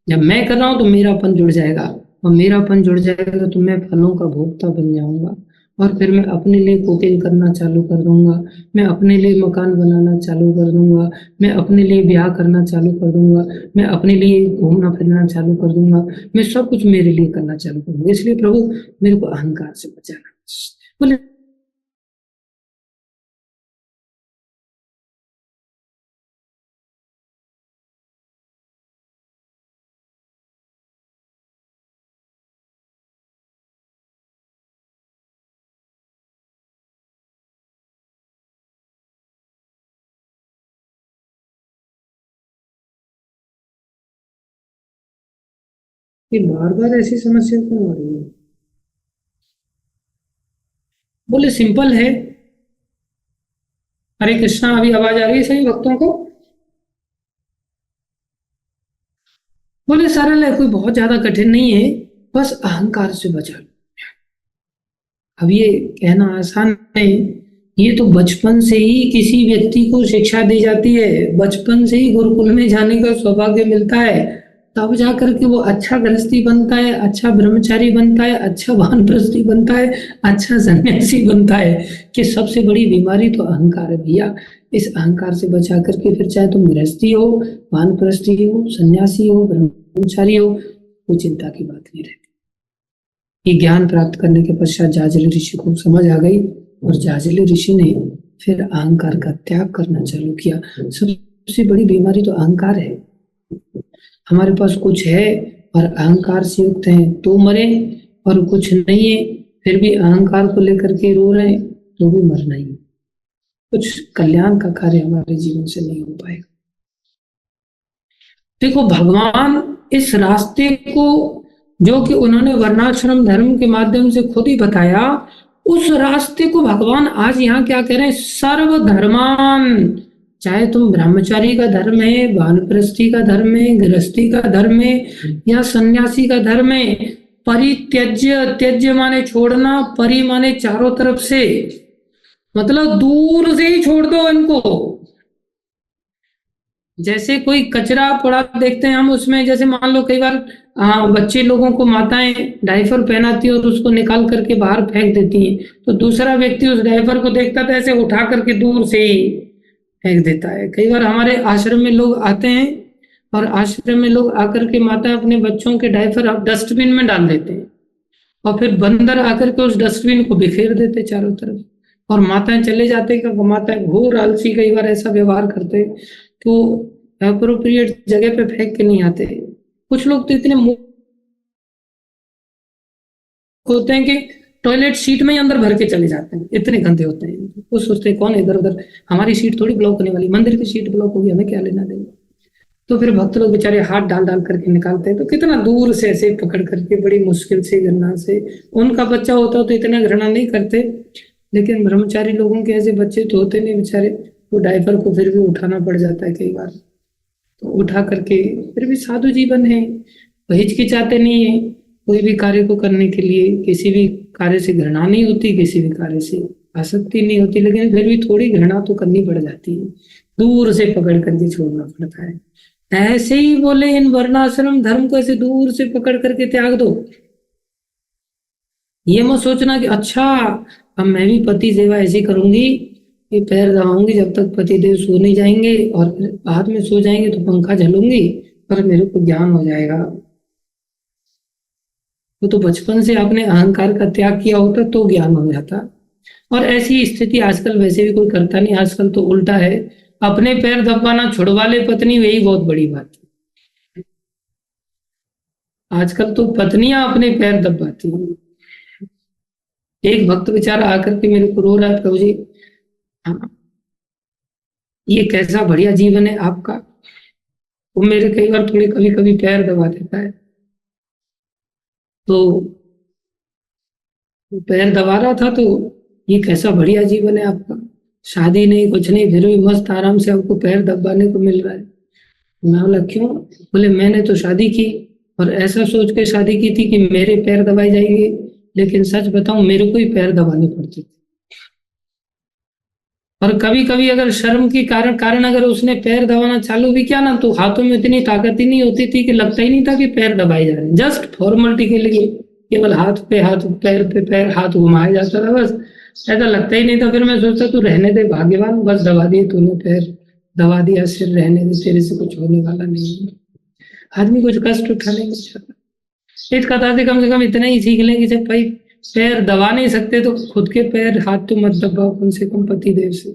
जब मैं कर रहा हूँ तो मेरापन जुड़ जाएगा, और मेरापन जुड़ जाएगा तो मैं फलों का भोक्ता बन जाऊंगा, और फिर मैं अपने लिए कुकिंग करना चालू कर दूंगा, मैं अपने लिए मकान बनाना चालू कर दूंगा, मैं अपने लिए ब्याह करना चालू कर दूंगा, मैं अपने लिए घूमना फिरना चालू कर दूंगा, मैं सब कुछ मेरे लिए करना चालू कर दूंगा। इसलिए प्रभु मेरे को अहंकार से बचाना। बोले कि बार बार ऐसी समस्या क्यों आ रही है? बोले सिंपल है। हरे कृष्णा, अभी आवाज आ रही है सही भक्तों को? बोले सरल है, कोई बहुत ज्यादा कठिन नहीं है, बस अहंकार से बचा लो। अब ये कहना आसान है, ये तो बचपन से ही किसी व्यक्ति को शिक्षा दी जाती है, बचपन से ही गुरुकुल में जाने का सौभाग्य मिलता है, तब जाकर के वो अच्छा गृहस्थी बनता है, अच्छा ब्रह्मचारी बनता है, अच्छा वानप्रस्थी बनता है, अच्छा सन्यासी बनता है। कि सबसे बड़ी बीमारी तो अहंकार है भैया। इस अहंकार से बचा करके फिर चाहे तुम गृहस्थी हो, वानप्रस्थी हो, सन्यासी हो, ब्रह्मचारी हो, कोई चिंता की बात नहीं रहती। ये ज्ञान प्राप्त करने के पश्चात जाजली ऋषि को समझ आ गई, और जाजली ऋषि ने फिर अहंकार का त्याग करना चालू किया। सबसे बड़ी बीमारी तो अहंकार है। हमारे पास कुछ है और अहंकार से युक्त है तो मरे, और कुछ नहीं है फिर भी अहंकार को लेकर के रो रहे हैं तो भी मरना ही। कुछ कल्याण का कार्य हमारे जीवन से नहीं हो पाएगा। देखो भगवान इस रास्ते को, जो कि उन्होंने वर्णाश्रम धर्म के माध्यम से खुद ही बताया, उस रास्ते को भगवान आज यहाँ क्या कह रहे हैं? सर्वधर्मान, चाहे तुम ब्रह्मचारी का धर्म है, वानप्रस्थी का धर्म है, गृहस्थी का धर्म है, या सन्यासी का धर्म है, परित्यज्य, त्यज्य माने छोड़ना, परि माने चारों तरफ से, मतलब दूर से ही छोड़ दो इनको। जैसे कोई कचरा पड़ा देखते हैं हम, उसमें जैसे मान लो कई बार बच्चे लोगों को माताएं डायपर पहनाती है और उसको निकाल करके बाहर फेंक देती हैं, तो दूसरा व्यक्ति उस डायपर को देखता है तो ऐसे उठा करके दूर से ही फेंक देता है। कई बार हमारे आश्रम में लोग आते हैं और आश्रम में लोग आकर के माता अपने बच्चों के डायपर डस्टबिन में डाल देते हैं, और फिर बंदर आकर के उस डस्टबिन को बिखेर देते चारों तरफ, और माताएं चले जाते हैं। माताएं घोर आलसी कई बार ऐसा व्यवहार करते हैं, तो अप्रोप्रिएट जगह पे फेंक के नहीं आते। कुछ लोग तो इतने होते हैं कि टॉयलेट सीट में ही अंदर भर के चले जाते हैं, इतने गंदे होते हैं। वो सोचते हैं कौन इधर उधर, हमारी सीट थोड़ी ब्लॉक होने वाली, मंदिर की सीट ब्लॉक होगी, हमें क्या लेना देना। तो फिर भक्त लोग बेचारे हाथ डाल डाल करके निकालते हैं, तो कितना दूर से ऐसे पकड़ करके बड़ी मुश्किल से घृणा से, उनका बच्चा होता तो इतना घृणा नहीं करते, लेकिन ब्रह्मचारी लोगों के ऐसे बच्चे तो होते नहीं बेचारे, वो डायपर को फिर भी उठाना पड़ जाता है कई बार। तो उठा करके फिर भी साधु जीवन है, हिचकिचाते नहीं है कोई भी कार्य को करने के लिए, किसी भी कार्य से घृणा नहीं होती, किसी भी कार्य से आसक्ति नहीं होती, लेकिन फिर भी थोड़ी घृणा तो करनी पड़ जाती है, दूर से पकड़ करके छोड़ना पड़ता है। ऐसे ही बोले इन वर्णाश्रम धर्म को ऐसे दूर से पकड़ करके त्याग दो। ये मत सोचना कि अच्छा अब मैं भी पति सेवा ऐसी करूंगी कि पैर दबाऊंगी जब तक पति देव सो नहीं जाएंगे, और फिर बाद में सो जाएंगे तो पंखा झलूंगी पर मेरे को ज्ञान हो जाएगा। वो तो बचपन से आपने अहंकार का त्याग किया होता तो ज्ञान हो जाता। और ऐसी स्थिति आजकल वैसे भी कोई करता नहीं, आजकल तो उल्टा है, अपने पैर दबाना छुड़वा ले पत्नी, वही बहुत बड़ी बात है। आजकल तो पत्नियां अपने पैर दबाती हैं। एक भक्त बेचारा आकर के मेरे को रो रहा है, प्रभु जी हाँ, ये कैसा बढ़िया जीवन है आपका। वो मेरे कई बार थोड़े कभी कभी पैर दबा देता है, तो पैर दबा रहा था तो ये कैसा बढ़िया जीवन है आपका, शादी नहीं कुछ नहीं फिर भी मस्त आराम से आपको पैर दबाने को मिल रहा है। मैं बोला क्यों? बोले मैंने तो शादी की और ऐसा सोच के शादी की थी कि मेरे पैर दबाए जाएंगे, लेकिन सच बताऊं मेरे को ही पैर दबाने पड़ते थे। और कभी कभी अगर शर्म की कारण अगर उसने पैर दबाना चालू भी किया ना तो हाथों में इतनी ताकत ही नहीं होती थी कि लगता ही नहीं था कि पैर दबाए जा रहे हैं, जस्ट फॉर्मेलिटी के लिए केवल हाथ पे हाथ पैर पे पैर हाथ घुमाया जाता था, बस ऐसा लगता ही नहीं था। फिर मैं सोचता तू रहने दे भाग्यवान, बस दबा दिए तूने पैर दबा दिया, सिर रहने दे, तेरे से कुछ होने वाला नहीं है। आदमी कुछ कष्ट उठाने नहीं चाहता। इस कथा से कम इतना ही सीख लें कि जब भाई पैर दबा नहीं सकते तो खुद के पैर हाथ तो मत दबाओ, कम से कम पति देव से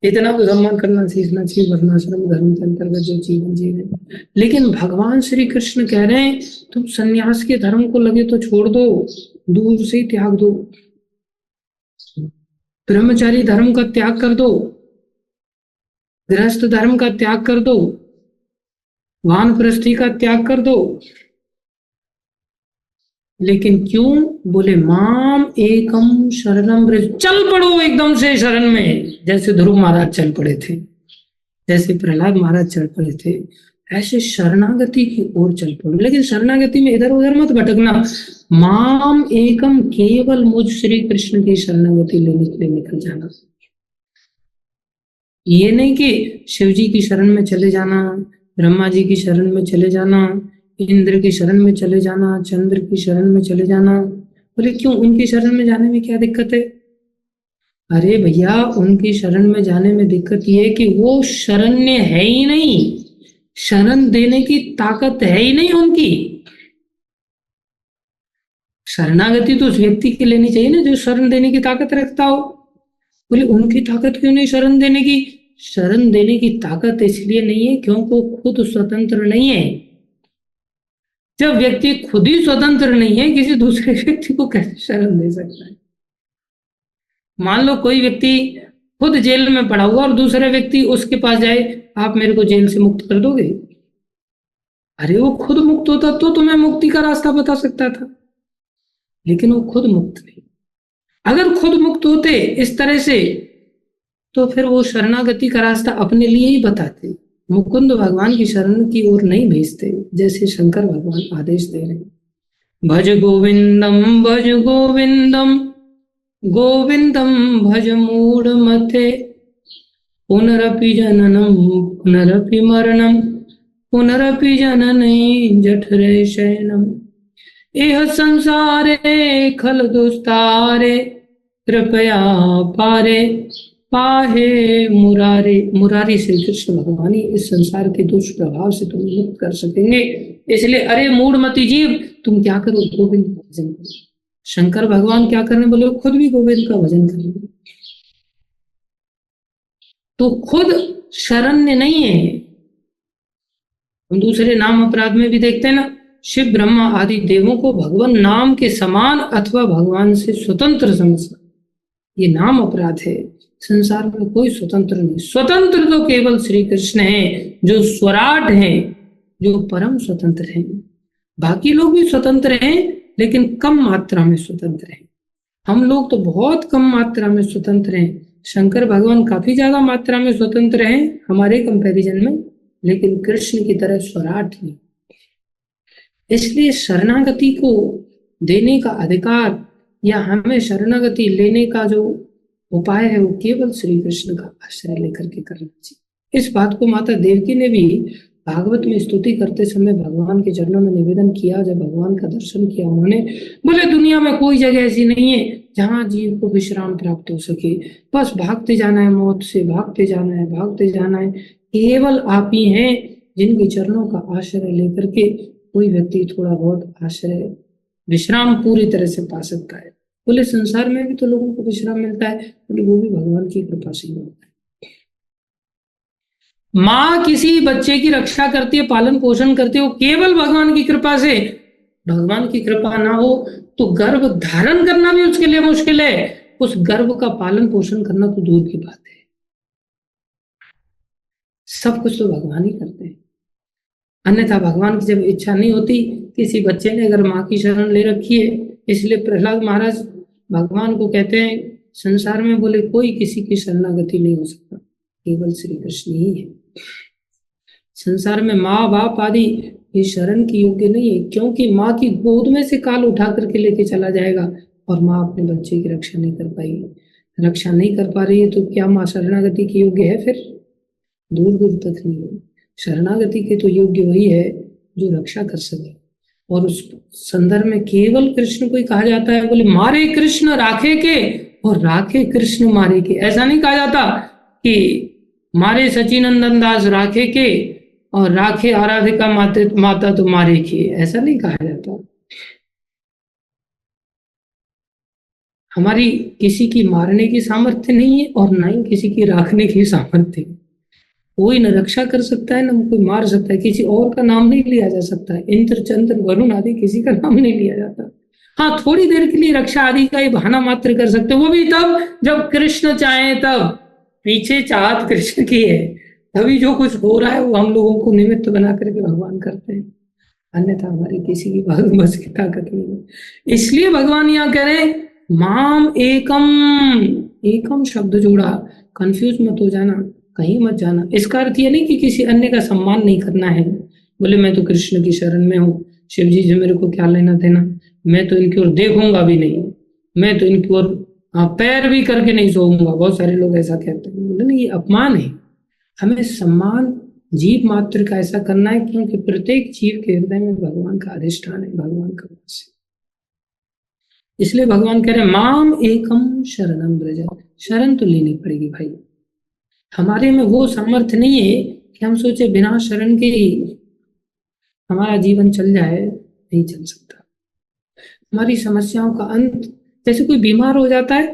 इतना तो सम्मान करना सीखना चाहिए, वर्णाश्रम धर्म के अंतर्गत जो जीवन जी रहे। लेकिन भगवान श्री कृष्ण कह रहे हैं तुम सन्यास के धर्म को लगे तो छोड़ दो, दूर से त्याग दो, ब्रह्मचारी धर्म का त्याग कर दो, गृहस्थ धर्म का त्याग कर दो, वानप्रस्थी का त्याग कर दो। लेकिन क्यों? बोले माम एकम शरणम व्रज, चल पड़ो एकदम से शरण में, जैसे ध्रुव महाराज चल पड़े थे, जैसे प्रहलाद महाराज चल पड़े थे, ऐसे शरणागति की ओर चल पड़ो। लेकिन शरणागति में इधर उधर मत भटकना, माम एकम केवल मुझ श्री कृष्ण की शरणागति लेने के लिए निकल जाना। ये नहीं कि शिव जी की शरण में चले जाना, ब्रह्मा जी की शरण में चले जाना, इंद्र की शरण में चले जाना, चंद्र की शरण में चले जाना। बोले क्यों? उनकी शरण में जाने में क्या दिक्कत है? अरे भैया उनकी शरण में जाने में दिक्कत ये है कि वो शरण्य है ही नहीं, शरण देने की ताकत है ही नहीं उनकी। शरणागति तो उस व्यक्ति की लेनी चाहिए ना जो शरण देने की ताकत रखता हो। बोले उनकी ताकत क्यों नहीं शरण देने की? शरण देने की ताकत इसलिए नहीं है क्योंकि वो खुद स्वतंत्र नहीं है। जब व्यक्ति खुद ही स्वतंत्र नहीं है, किसी दूसरे व्यक्ति को कैसे शरण दे सकता है? मान लो कोई व्यक्ति खुद जेल में पड़ा हुआ और दूसरा व्यक्ति उसके पास जाए, आप मेरे को जेल से मुक्त कर दोगे? अरे वो खुद मुक्त होता तो तुम्हें मुक्ति का रास्ता बता सकता था, लेकिन वो खुद मुक्त नहीं। अगर खुद मुक्त होते इस तरह से तो फिर वो शरणागति का रास्ता अपने लिए ही बताते, मुकुंद भगवान की शरण की ओर नहीं भेजते, जैसे शंकर भगवान आदेश दे रहे हैं, भज गोविंदम गोविंदम भज मूढ़ मते, पुनरपि जननम पुनरपि मरणम पुनरपि जननी जठरे शयनम, एह संसारे खल दुस्तारे कृपया पारे पाहे मुरारे। मुरारी श्री कृष्ण भगवान ही इस संसार के दुष्प्रभाव से तुम्हें मुक्त कर सकेंगे। इसलिए अरे मूढ़मती जीव तुम क्या करो? गोविंद का भजन करो। शंकर भगवान क्या करने बोले? खुद भी गोविंद का भजन करेंगे। तो खुद शरण्य नहीं है। हम दूसरे नाम अपराध में भी देखते हैं ना, शिव ब्रह्मा आदि देवों को भगवान नाम के समान अथवा भगवान से स्वतंत्र समझना, ये नाम अपराध है। संसार में कोई स्वतंत्र नहीं, स्वतंत्र तो केवल श्री कृष्ण है जो स्वराट हैं, जो परम स्वतंत्र हैं। बाकी लोग भी स्वतंत्र हैं लेकिन कम मात्रा में स्वतंत्र हैं। हम लोग तो बहुत कम मात्रा में स्वतंत्र हैं, शंकर भगवान काफी ज्यादा मात्रा में स्वतंत्र हैं हमारे कंपैरिजन में, लेकिन कृष्ण की तरह स्वराट नहीं। इसलिए शरणागति को देने का अधिकार या हमें शरणागति लेने का जो उपाय है वो केवल श्री कृष्ण का आश्रय लेकर के करना चाहिए। इस बात को माता देवकी ने भी भागवत में स्तुति करते समय भगवान के चरणों में निवेदन किया, जब भगवान का दर्शन किया उन्होंने, बोले दुनिया में कोई जगह ऐसी नहीं है जहां जीव को विश्राम प्राप्त हो सके, बस भागते जाना है, मौत से भागते जाना है, भागते जाना है। केवल आप ही हैं जिनके चरणों का आश्रय लेकर के कोई व्यक्ति थोड़ा बहुत आश्रय विश्राम पूरी तरह से पा सकता है। बोले संसार में भी तो लोगों को विश्राम मिलता है, बोले वो भी भगवान की कृपा से ही मिलता है। माँ किसी बच्चे की रक्षा करती है, पालन पोषण करती है, वो केवल भगवान की कृपा से। भगवान की कृपा ना हो तो गर्भ धारण करना भी उसके लिए मुश्किल है, उस गर्भ का पालन पोषण करना तो दूर की बात है। सब कुछ तो भगवान ही करते हैं, अन्यथा भगवान की जब इच्छा नहीं होती, किसी बच्चे ने अगर माँ की शरण ले रखी है, इसलिए प्रहलाद महाराज भगवान को कहते हैं संसार में बोले कोई किसी की शरणागति नहीं हो सकता, केवल श्री कृष्ण ही है। संसार में माँ बाप आदि ये शरण की योग्य नहीं है, क्योंकि माँ की गोद में से काल उठा करके लेके चला जाएगा और माँ अपने बच्चे की रक्षा नहीं कर पाएगी। रक्षा नहीं कर पा रही है तो क्या माँ शरणागति की योग्य है? फिर दूर दूर तक नहीं है। शरणागति के तो योग्य वही है जो रक्षा कर सके। और उस संदर्भ में केवल कृष्ण को ही कहा जाता है, बोले मारे कृष्ण राखे के और राखे कृष्ण मारे के। ऐसा नहीं कहा जाता कि मारे सचिनंदन दास राखे के और राखे आराधिका माता तो मारे के, ऐसा नहीं कहा जाता। हमारी किसी की मारने की सामर्थ्य नहीं है और ना ही किसी की राखने की सामर्थ्य है। कोई न रक्षा कर सकता है न कोई मार सकता है, किसी और का नाम नहीं लिया जा सकता है। इंद्र चंद्र वरुण आदि किसी का नाम नहीं लिया जाता। हाँ, थोड़ी देर के लिए रक्षा आदि का ये बहाना मात्र कर सकते, वो भी तब जब कृष्ण चाहे तब। पीछे चाहत कृष्ण की है, तभी जो कुछ हो रहा है वो हम लोगों को निमित्त बना करके भगवान करते हैं, अन्यथा हमारी किसी की बस की ताकत नहीं है। इसलिए भगवान यहाँ कह रहे माम एकम, एकम शब्द जोड़ा, कंफ्यूज मत हो जाना, कहीं मत जाना। इसका अर्थ ये नहीं कि किसी अन्य का सम्मान नहीं करना है। बोले मैं तो कृष्ण की शरण में हूँ, शिव जी से मेरे को क्या लेना देना, मैं तो इनकी ओर देखूंगा भी नहीं, मैं तो इनकी ओर पैर भी करके नहीं सोऊंगा। बहुत सारे लोग ऐसा कहते हैं। बोले नहीं, ये अपमान है। हमें सम्मान जीव मात्र का ऐसा करना है क्योंकि प्रत्येक जीव के हृदय में भगवान का अधिष्ठान है, भगवान का वास है। इसलिए भगवान कह रहे माम एकम शरणम ब्रज। शरण तो लेनी पड़ेगी भाई। हमारे में वो सामर्थ्य नहीं है कि हम सोचे बिना शरण के ही हमारा जीवन चल जाए, नहीं चल सकता। हमारी समस्याओं का अंत, जैसे कोई बीमार हो जाता है,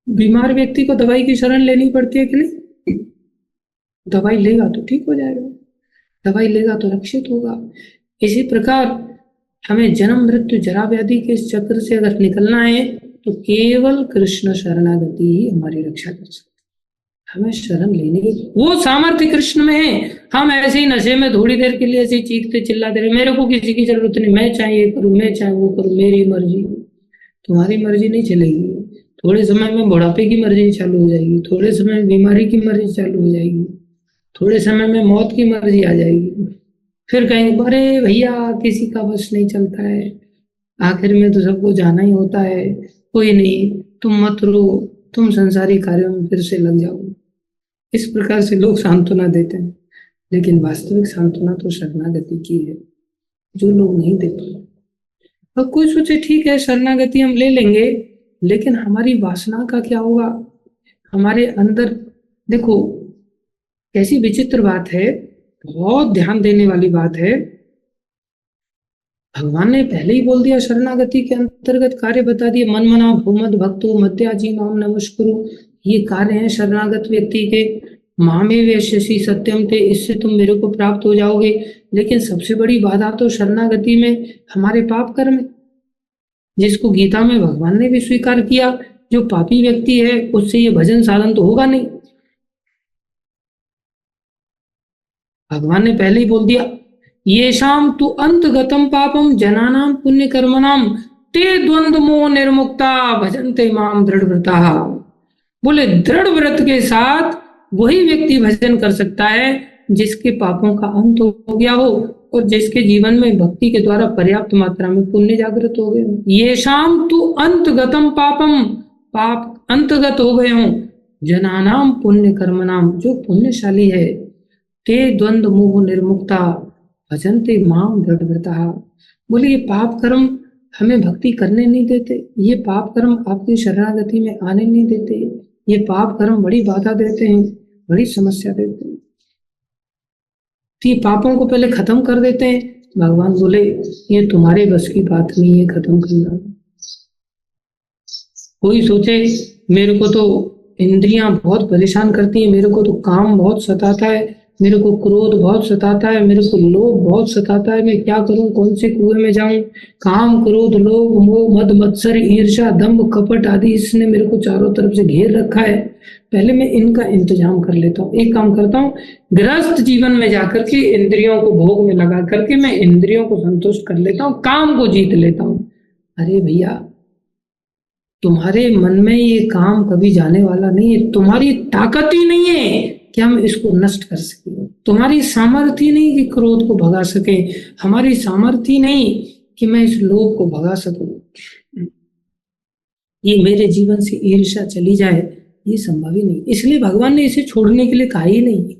बीमार व्यक्ति को दवाई की शरण लेनी पड़ती है कि नहीं? दवाई लेगा तो ठीक हो जाएगा, दवाई लेगा तो रक्षित होगा। इसी प्रकार हमें जन्म मृत्यु जरा व्याधि के इस चक्र से अगर निकलना है तो केवल कृष्ण शरणागति ही हमारी रक्षा कर सकती है। हमें शरण लेने की वो सामर्थ्य कृष्ण में है। हम ऐसे ही नशे में थोड़ी देर के लिए ऐसे चीखते चिल्लाते रहे, मेरे को किसी की जरूरत नहीं, मैं चाहे ये करूं, मैं चाहे वो करूं, मेरी मर्जी। तुम्हारी मर्जी नहीं चलेगी। थोड़े समय में बुढ़ापे की मर्जी चालू हो जाएगी, थोड़े समय में बीमारी की मर्जी चालू हो जाएगी, थोड़े समय में मौत की मर्जी आ जाएगी। फिर कहेंगे अरे भैया किसी का बस नहीं चलता है, आखिर में तो सबको जाना ही होता है, कोई नहीं, तुम मत रो, तुम संसारी कार्यों में फिर से लग जाओ। इस प्रकार से लोग सांत्वना देते हैं, लेकिन वास्तविक सांत्वना तो शरणागति की है, जो लोग नहीं देते। अब कोई सोचे ठीक है शरणागति हम ले लेंगे, लेकिन हमारी वासना का क्या होगा? हमारे अंदर देखो कैसी विचित्र बात है, बहुत ध्यान देने वाली बात है। भगवान ने पहले ही बोल दिया, शरणागति के अंतर्गत कार्य बता दिए, मन मना भूमद भक्तो मध्याजी माम नमस्कुरु। ये कार्य हैं शरणागत व्यक्ति के। मामे वेश्यसी सत्यम थे, इससे तुम मेरे को प्राप्त हो जाओगे। लेकिन सबसे बड़ी बाधा तो शरणागति में हमारे पाप कर्म है, जिसको गीता में भगवान ने भी स्वीकार किया। जो पापी व्यक्ति है उससे ये भजन साधन तो होगा नहीं। भगवान ने पहले ही बोल दिया, ये शाम तु अंतगतम पापम जनानाम पुण्य कर्मनाम ते द्वंद्व मोह निर्मुक्ता भजन्ते माम दृढ़ व्रता। बोले दृढ़ व्रत के साथ वही व्यक्ति भजन कर सकता है जिसके पापों का अंत हो गया हो और जिसके जीवन में भक्ति के द्वारा पर्याप्त मात्रा में पुण्य जागृत हो गए हो। ये शाम तु अंतगतम पापम, पाप अंतगत हो गए हो, जनानाम पुण्य कर्मनाम, जो पुण्यशाली है ते द्वंद्व मोह निर्मुक्ता भजन्ते माम दृढ़व्रता। बोले ये पाप कर्म हमें भक्ति करने नहीं देते, ये पाप कर्म आपकी शरणागति में आने नहीं देते, ये पाप कर्म बड़ी बाधा देते हैं, बड़ी समस्या देते हैं। तो ये पापों को पहले खत्म कर देते हैं। भगवान बोले ये तुम्हारे बस की बात नहीं है खत्म करना। कोई सोचे मेरे को तो इंद्रियां बहुत परेशान करती हैं, मेरे को तो काम बहुत सताता है, मेरे को क्रोध बहुत सताता है, मेरे को लोभ बहुत सताता है, मैं क्या करूं, कौन से कुएं में जाऊं। काम क्रोध लोभ मोह मद मत्सर ईर्ष्या दंभ कपट आदि इसने मेरे को चारों तरफ से घेर रखा है, पहले मैं इनका इंतजाम कर लेता हूँ। एक काम करता हूँ, गृहस्थ जीवन में जाकर के इंद्रियों को भोग में लगा करके मैं इंद्रियों को संतुष्ट कर लेता हूँ, काम को जीत लेता हूँ। अरे भैया तुम्हारे मन में ये काम कभी जाने वाला नहीं है, तुम्हारी ताकत ही नहीं है कि हम इसको नष्ट कर सकें, तुम्हारी सामर्थ्य नहीं कि क्रोध को भगा सके, हमारी सामर्थ्य नहीं कि मैं इस लोभ को भगा सकूं, ये मेरे जीवन से ईर्ष्या चली जाए, ये संभव ही नहीं। इसलिए भगवान ने इसे छोड़ने के लिए कहा ही नहीं,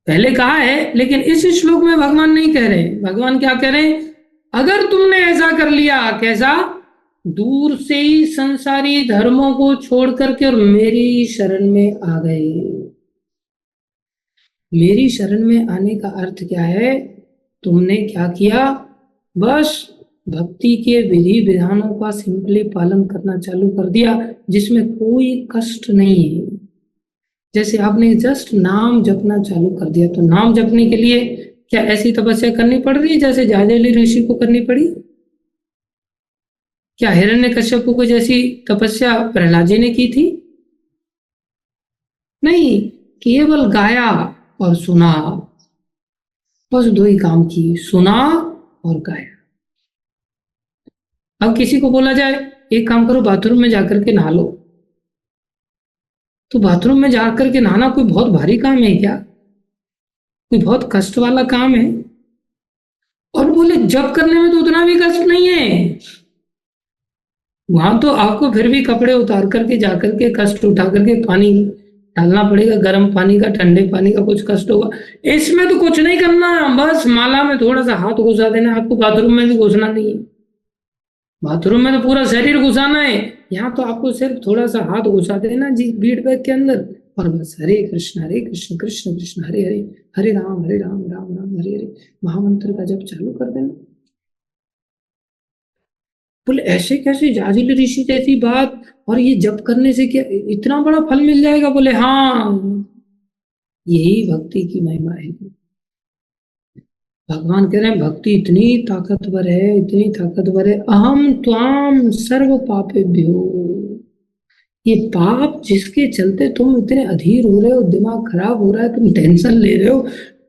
पहले कहा है लेकिन इस श्लोक में भगवान नहीं कह रहे। भगवान क्या कह रहे हैं, अगर तुमने ऐसा कर लिया, कैसा, दूर से ही संसारी धर्मों को छोड़ करके और मेरी शरण में आ गए। मेरी शरण में आने का अर्थ क्या है, तुमने क्या किया, बस भक्ति के विधि विधानों का सिंपली पालन करना चालू कर दिया, जिसमें कोई कष्ट नहीं है। जैसे आपने जस्ट नाम जपना चालू कर दिया, तो नाम जपने के लिए क्या ऐसी तपस्या करनी पड़ रही है जैसे जाजली ऋषि को करनी पड़ी? क्या हिरण्यकश्यप को जैसी तपस्या प्रहलाद जी ने की थी? नहीं, केवल गाया और सुना, बस दो ही काम किए, सुना और गाया। अब किसी को बोला जाए एक काम करो, बाथरूम में जाकर के नहा लो, तो बाथरूम में जाकर के नहाना कोई बहुत भारी काम है क्या? कोई बहुत कष्ट वाला काम है? और बोले जप करने में तो उतना भी कष्ट नहीं है, वहां तो आपको फिर भी कपड़े उतार करके जाकर के कष्ट उठा करके पानी डालना पड़ेगा, गर्म पानी का, ठंडे पानी का, कुछ कष्ट होगा। इसमें तो कुछ नहीं करना, बस माला में थोड़ा सा हाथ घुसा देना, आपको बाथरूम में भी घुसना नहीं है। बाथरूम में तो पूरा शरीर घुसाना है, यहाँ तो आपको सिर्फ थोड़ा सा हाथ घुसा देना जी बीट बैग के अंदर, और बस हरे कृष्ण कृष्ण कृष्ण हरे हरे, हरे राम राम राम हरे हरे महामंत्र का जप चालू कर देना। बोले ऐसे कैसे, जाजिल ऋषि जैसी बात, और ये जप करने से क्या इतना बड़ा फल मिल जाएगा? बोले हाँ, यही भक्ति की महिमा है। भगवान कह रहे हैं भक्ति इतनी ताकतवर है, इतनी ताकतवर है, अहम त्वाम सर्व पापेभ्यो, ये पाप जिसके चलते तुम इतने अधीर हो रहे हो, दिमाग खराब हो रहा है, तुम टेंशन ले रहे हो,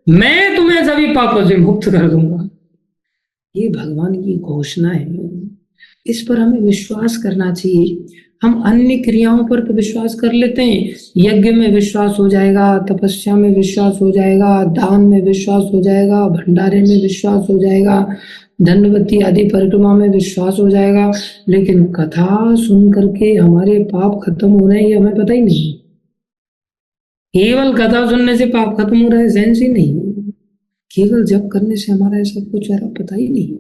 मैं तुम्हें सभी पापों से मुक्त कर दूंगा। ये भगवान की घोषणा है, इस पर हमें विश्वास करना चाहिए। हम अन्य क्रियाओं पर तो विश्वास कर लेते हैं, यज्ञ में विश्वास हो जाएगा, तपस्या में विश्वास हो जाएगा, दान में विश्वास हो जाएगा, भंडारे में विश्वास हो जाएगा, धनवती आदि परिक्रमा में विश्वास हो जाएगा, लेकिन कथा सुन करके हमारे पाप खत्म हो रहे हैं ये हमें पता ही नहीं। केवल कथा सुनने से पाप खत्म हो रहा है सेंस ही नहीं, केवल जप करने से हमारा ऐसा कुछ पता ही नहीं।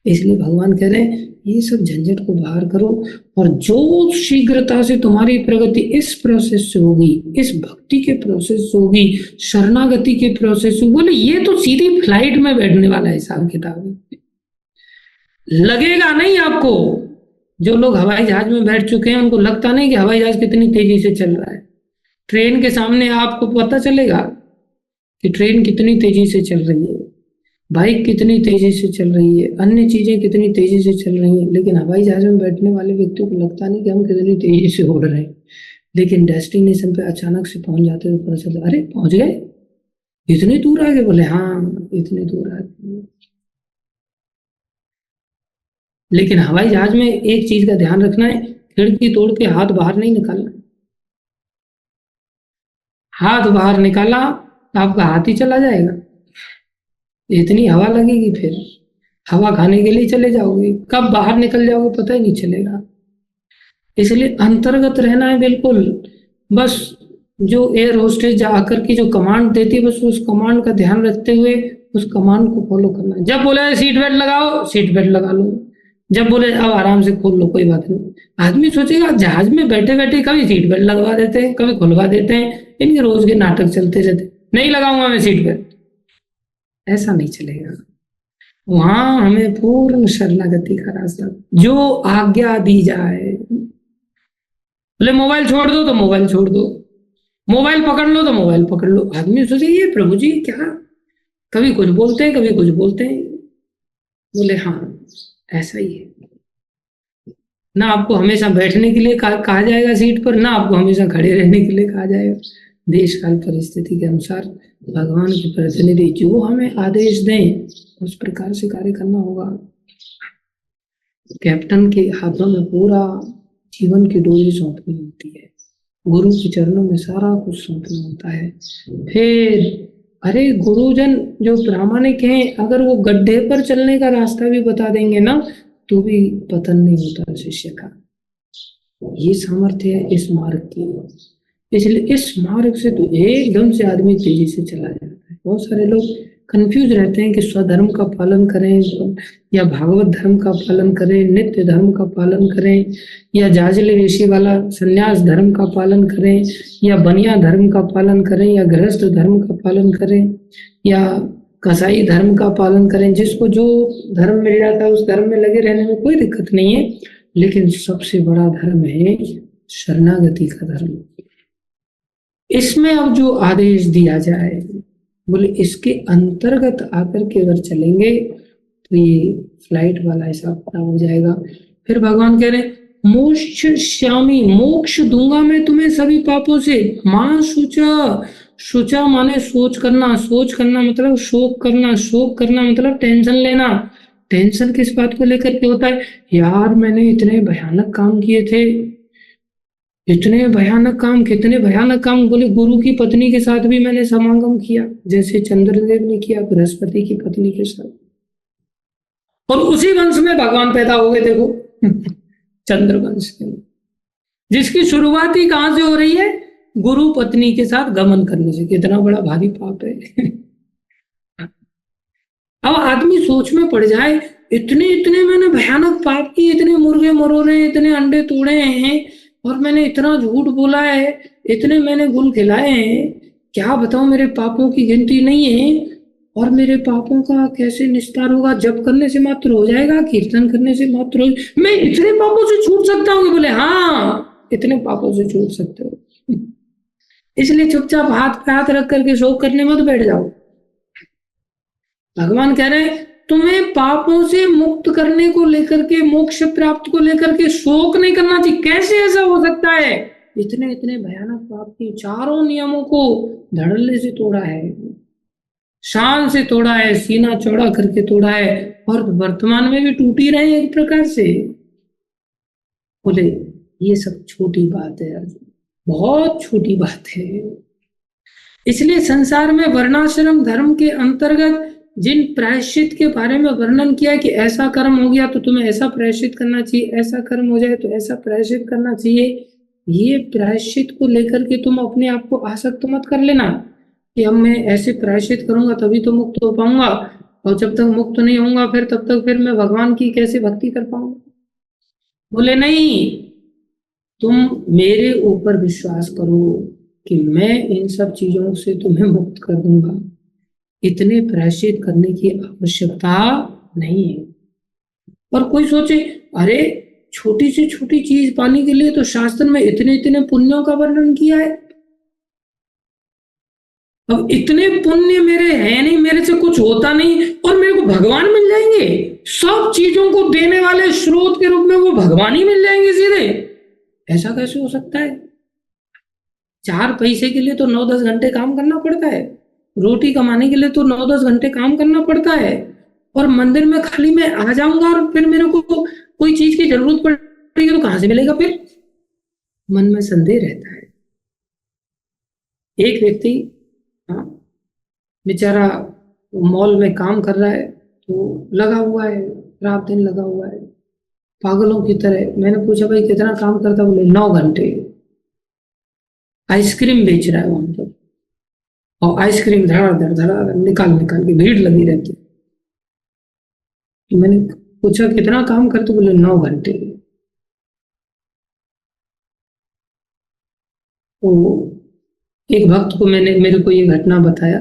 इसलिए भगवान कह रहे हैं ये सब झंझट को बाहर करो, और जो शीघ्रता से तुम्हारी प्रगति इस प्रोसेस से होगी, इस भक्ति के प्रोसेस से होगी, शरणागति के प्रोसेस से, बोले ये तो सीधी फ्लाइट में बैठने वाला हिसाब किताब है, लगेगा नहीं आपको। जो लोग हवाई जहाज में बैठ चुके हैं उनको लगता नहीं कि हवाई जहाज कितनी तेजी से चल रहा है। ट्रेन के सामने आपको पता चलेगा कि ट्रेन कितनी तेजी से चल रही है, बाइक कितनी तेजी से चल रही है, अन्य चीजें कितनी तेजी से चल रही हैं, लेकिन हवाई जहाज में बैठने वाले व्यक्ति को लगता नहीं कि हम कितनी तेजी से उड़ रहे हैं। लेकिन डेस्टिनेशन पे अचानक से पहुंच जाते हैं, पता चलता अरे पहुंच गए, इतनी दूर आ गए। बोले हाँ इतनी दूर आ गए। लेकिन हवाई जहाज में एक चीज का ध्यान रखना है, खिड़की तोड़ के हाथ बाहर नहीं निकालना। हाथ बाहर निकाला तो आपका हाथ ही चला जाएगा, इतनी हवा लगेगी, फिर हवा खाने के लिए चले जाओगे, कब बाहर निकल जाओगे पता ही नहीं चलेगा। इसलिए अंतर्गत रहना है बिल्कुल, बस जो एयर होस्टेस जाकर के जो कमांड देती है, बस उस कमांड का ध्यान रखते हुए उस कमांड को फॉलो करना है। जब बोला है सीट बेल्ट लगाओ, सीट बेल्ट लगा लो। जब बोले अब आराम से खोल लो, कोई बात नहीं। आदमी सोचेगा जहाज में बैठे बैठे कभी सीट बेल्ट लगवा देते हैं, कभी खुलवा देते हैं, इनके रोज के नाटक चलते रहते। नहीं लगाऊंगा मैं सीट बेल्ट, ऐसा नहीं चलेगा। वहां हमें पूर्ण शरणागति का रास्ता, जो आज्ञा दी जाए। बोले मोबाइल छोड़ दो तो मोबाइल छोड़ दो, मोबाइल पकड़ लो तो मोबाइल पकड़ लो। आदमी सोचे ये प्रभु जी क्या, कभी कुछ बोलते हैं, कभी कुछ बोलते हैं। बोले हाँ, ऐसा ही है। ना आपको हमेशा बैठने के लिए कहा जाएगा सीट पर, ना आपको हमेशा खड़े रहने के लिए कहा जाएगा। देश काल परिस्थिति के अनुसार भगवान के प्रतिनिधि जो हमें आदेश दें उस प्रकार से कार्य करना होगा। कैप्टन के हाथों में पूरा जीवन की डोरी सौंपनी होती है, गुरु के चरणों में सारा कुछ सौंपना होता है। फिर अरे गुरुजन जो प्रामाणिक हैं, अगर वो गड्ढे पर चलने का रास्ता भी बता देंगे ना, तो भी पतन नहीं होता शिष्य का। ये सामर्थ्य है इस मार्ग की। इसलिए इस मार्ग से तो एकदम से आदमी तेजी से चला जाता है। बहुत सारे लोग कंफ्यूज रहते हैं कि स्वधर्म का पालन करें या भागवत धर्म का पालन करें, नित्य धर्म का पालन करें, या जाजली ऋषि वाला संन्यास धर्म का पालन करें, या बनिया धर्म का पालन करें, या गृहस्थ धर्म का पालन करें, या कसाई धर्म का पालन करें। जिसको जो धर्म मिल जाता है उस धर्म में लगे रहने में कोई दिक्कत नहीं है, लेकिन सबसे बड़ा धर्म है शरणागति का धर्म। इसमें अब जो आदेश दिया जाए, बोले इसके अंतर्गत आकर के अगर चलेंगे तो ये फ्लाइट वाला हिसाब किताब हो जाएगा। फिर भगवान कह रहे मोक्ष श्यामी, मोक्ष दूंगा मैं तुम्हें सभी पापों से। मां शुचा, शुचा माने सोच करना, सोच करना मतलब शोक करना, शोक करना मतलब टेंशन लेना। टेंशन किस बात को लेकर के होता है? यार मैंने इतने भयानक काम किए थे, इतने भयानक काम, कितने भयानक काम। बोले गुरु की पत्नी के साथ भी मैंने समागम किया, जैसे चंद्रदेव ने किया बृहस्पति की पत्नी के साथ, और उसी वंश में भगवान पैदा हो गए। देखो चंद्रवंश के, जिसकी शुरुआत ही कहां से हो रही है? गुरु पत्नी के साथ गमन करने से। कितना बड़ा भारी पाप है। अब आदमी सोच में पड़ जाए, इतने इतने मैंने भयानक पाप किए, इतने मुर्गे मरोड़े, इतने अंडे तोड़े हैं, और मैंने इतना झूठ बोला है, इतने मैंने गुल खिलाए हैं, क्या बताऊं मेरे पापों की गिनती नहीं है। और मेरे पापों का कैसे निस्तार होगा? जप करने से मात्र हो जाएगा, कीर्तन करने से मात्र हो, मैं इतने पापों से छूट सकता हूँ? बोले हाँ, इतने पापों से छूट सकते हो। इसलिए चुपचाप हाथ पे हाथ रख करके शोक करने मत बैठ जाओ। भगवान कह रहे हैं तुम्हें पापों से मुक्त करने को लेकर के, मोक्ष प्राप्त को लेकर के शोक नहीं करना चाहिए। कैसे ऐसा हो सकता है? इतने इतने भयानक पाप की, चारों नियमों को धड़ल्ले से तोड़ा है, शान से तोड़ा है, सीना चौड़ा करके तोड़ा है, और वर्तमान में भी टूट ही रहे एक प्रकार से। बोले ये सब छोटी बात है, बहुत छोटी बात है। इसलिए संसार में वर्णाश्रम धर्म के अंतर्गत जिन प्रायश्चित के बारे में वर्णन किया कि ऐसा कर्म हो गया तो तुम्हें ऐसा प्रायश्चित करना चाहिए, ऐसा कर्म हो जाए तो ऐसा प्रायश्चित करना चाहिए, ये प्रायश्चित को लेकर के तुम अपने आप को आसक्त मत कर लेना कि अब मैं ऐसे प्रायश्चित करूंगा तभी तो मुक्त हो पाऊंगा, और जब तक मुक्त नहीं होऊंगा फिर तब तक फिर मैं भगवान की कैसे भक्ति कर पाऊंगा। बोले नहीं, तुम मेरे ऊपर विश्वास करो कि मैं इन सब चीजों से तुम्हें मुक्त कर दूंगा, इतने प्रायश्चित करने की आवश्यकता नहीं है। और कोई सोचे अरे छोटी से छोटी चीज पाने के लिए तो शास्त्र में इतने इतने पुण्यों का वर्णन किया है, अब इतने पुण्य मेरे हैं नहीं, मेरे से कुछ होता नहीं, और मेरे को भगवान मिल जाएंगे, सब चीजों को देने वाले स्रोत के रूप में वो भगवान ही मिल जाएंगे सीधे। ऐसा कैसे हो सकता है? 4 पैसे के लिए तो 9-10 घंटे काम करना पड़ता है, रोटी कमाने के लिए तो 9-10 घंटे काम करना पड़ता है, और मंदिर में खाली मैं आ जाऊंगा और फिर मेरे को कोई चीज की जरूरत पड़ेगी तो कहां से मिलेगा? फिर मन में संदेह रहता है। एक व्यक्ति बेचारा मॉल में काम कर रहा है, तो लगा हुआ है, रात दिन लगा हुआ है पागलों की तरह। मैंने पूछा भाई कितना काम करता? बोले 9 घंटे। आइसक्रीम बेच रहा है वहां पर, और आइसक्रीम धड़ाधड़ निकाल निकाल के भीड़ लगी रहती है। तो मैंने पूछा कितना काम करते, बोले 9 घंटे। तो एक भक्त को मेरे को ये घटना बताया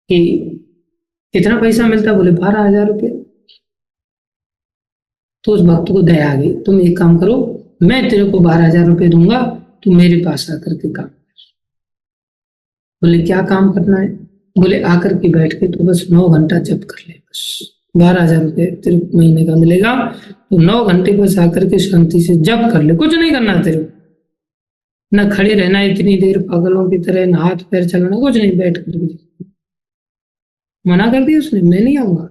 कि कितना पैसा मिलता, बोले 12,000 रुपये। तो उस भक्त को दया आ गई, तुम एक काम करो, मैं तेरे को 12,000 रुपये दूंगा, तू मेरे पास आकर के काम कर। बोले क्या काम करना है? बोले आकर के बैठ के तो बस 9 घंटा जप कर ले, बस 12,000 रुपये तेरे महीने का मिलेगा, तो 9 घंटे बस आकर के शांति से जप कर ले, कुछ नहीं करना तेरे को, न खड़े रहना इतनी देर पागलों की तरह, न हाथ पैर चलाना, कुछ नहीं, बैठ कर के। मना कर दिया उसने, मैं नहीं आऊंगा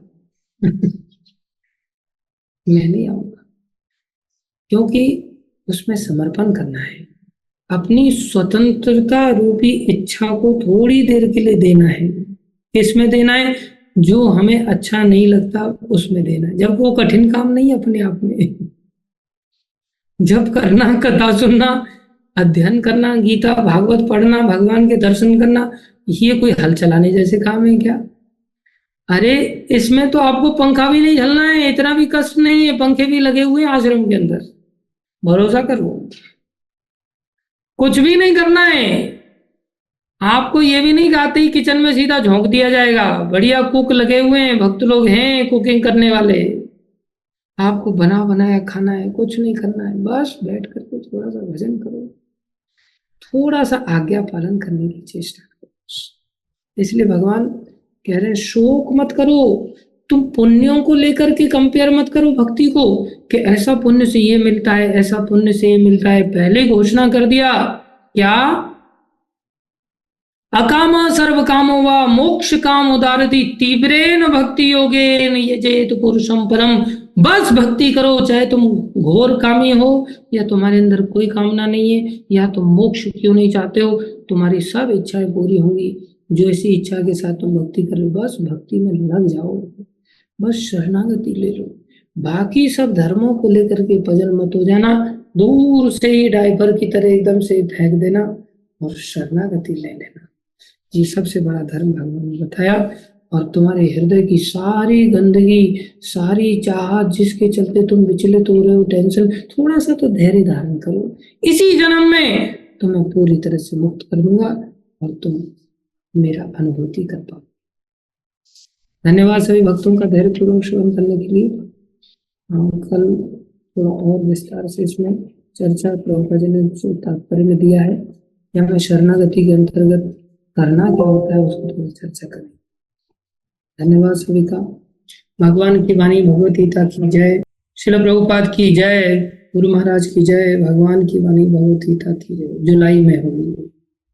मैं नहीं आऊंगा, क्योंकि उसमें समर्पण करना है, अपनी स्वतंत्रता रूपी इच्छा को थोड़ी देर के लिए देना है। किसमें देना है? जो हमें अच्छा नहीं लगता उसमें देना है, जब वो कठिन काम नहीं है अपने आप में। जब करना, कथा सुनना, अध्ययन करना, गीता भागवत पढ़ना, भगवान के दर्शन करना, ये कोई हल चलाने जैसे काम है क्या? अरे इसमें तो आपको पंखा भी नहीं झलना है, इतना भी कष्ट नहीं है, पंखे भी लगे हुए हैं आश्रम के अंदर, भरोसा करो। कुछ भी नहीं करना है आपको, ये भी नहीं खाते ही किचन में सीधा झोंक दिया जाएगा, बढ़िया कुक लगे हुए हैं, भक्त लोग हैं कुकिंग करने वाले, आपको बना बनाया खाना है, कुछ नहीं करना है, बस बैठ करके थोड़ा सा भजन करो, थोड़ा सा आज्ञा पालन करने की चेष्टा करो। इसलिए भगवान कह रहे हैं शोक मत करो, तुम पुण्यों को लेकर के कंपेयर मत करो भक्ति को कि ऐसा पुण्य से ये मिलता है, ऐसा पुण्य से ये मिलता है। पहले घोषणा कर दिया क्या? अकामा सर्व कामो वा मोक्ष काम उदारति तीव्रेन भक्ति योगेन यजेत पुरुषम परम। बस भक्ति करो, चाहे तुम घोर कामी हो या तुम्हारे अंदर कोई कामना नहीं है, या तुम मोक्ष क्यों नहीं चाहते हो, तुम्हारी सब इच्छाएं पूरी होंगी जो इसी इच्छा के साथ तुम भक्ति कर लो। बस भक्ति में लग जाओ, बस शरणागति ले लो, बाकी सब धर्मों को लेकर के पजल मत हो जाना, दूर से ही डायपर की तरह एकदम से फेंक देना और शरणागति ले लेना। ये सबसे बड़ा धर्म भगवान ने बताया। और तुम्हारे हृदय की सारी गंदगी, सारी चाहत जिसके चलते तुम विचलित हो रहे हो, टेंशन, थोड़ा सा तो धैर्य धारण करो, इसी जन्म में तुम्हें पूरी तरह से मुक्त कर दूंगा और तुम मेरा अनुभूति कर पाओ। धन्यवाद सभी भक्तों का धैर्य पूर्वक श्रवण करने के लिए। हम कल थोड़ा और विस्तार से इसमें चर्चा प्रभुपाद जी ने तात्पर्य में दिया है, या मैं शरणागति के अंतर्गत करना क्या होता है उसको थोड़ी चर्चा करें। धन्यवाद सभी का। भगवान की वाणी भगवत गीता की जय, श्रील प्रभुपाद की जय, गुरु महाराज की जय, भगवान की वाणी भगवत गीता की जय। जुलाई में होगी।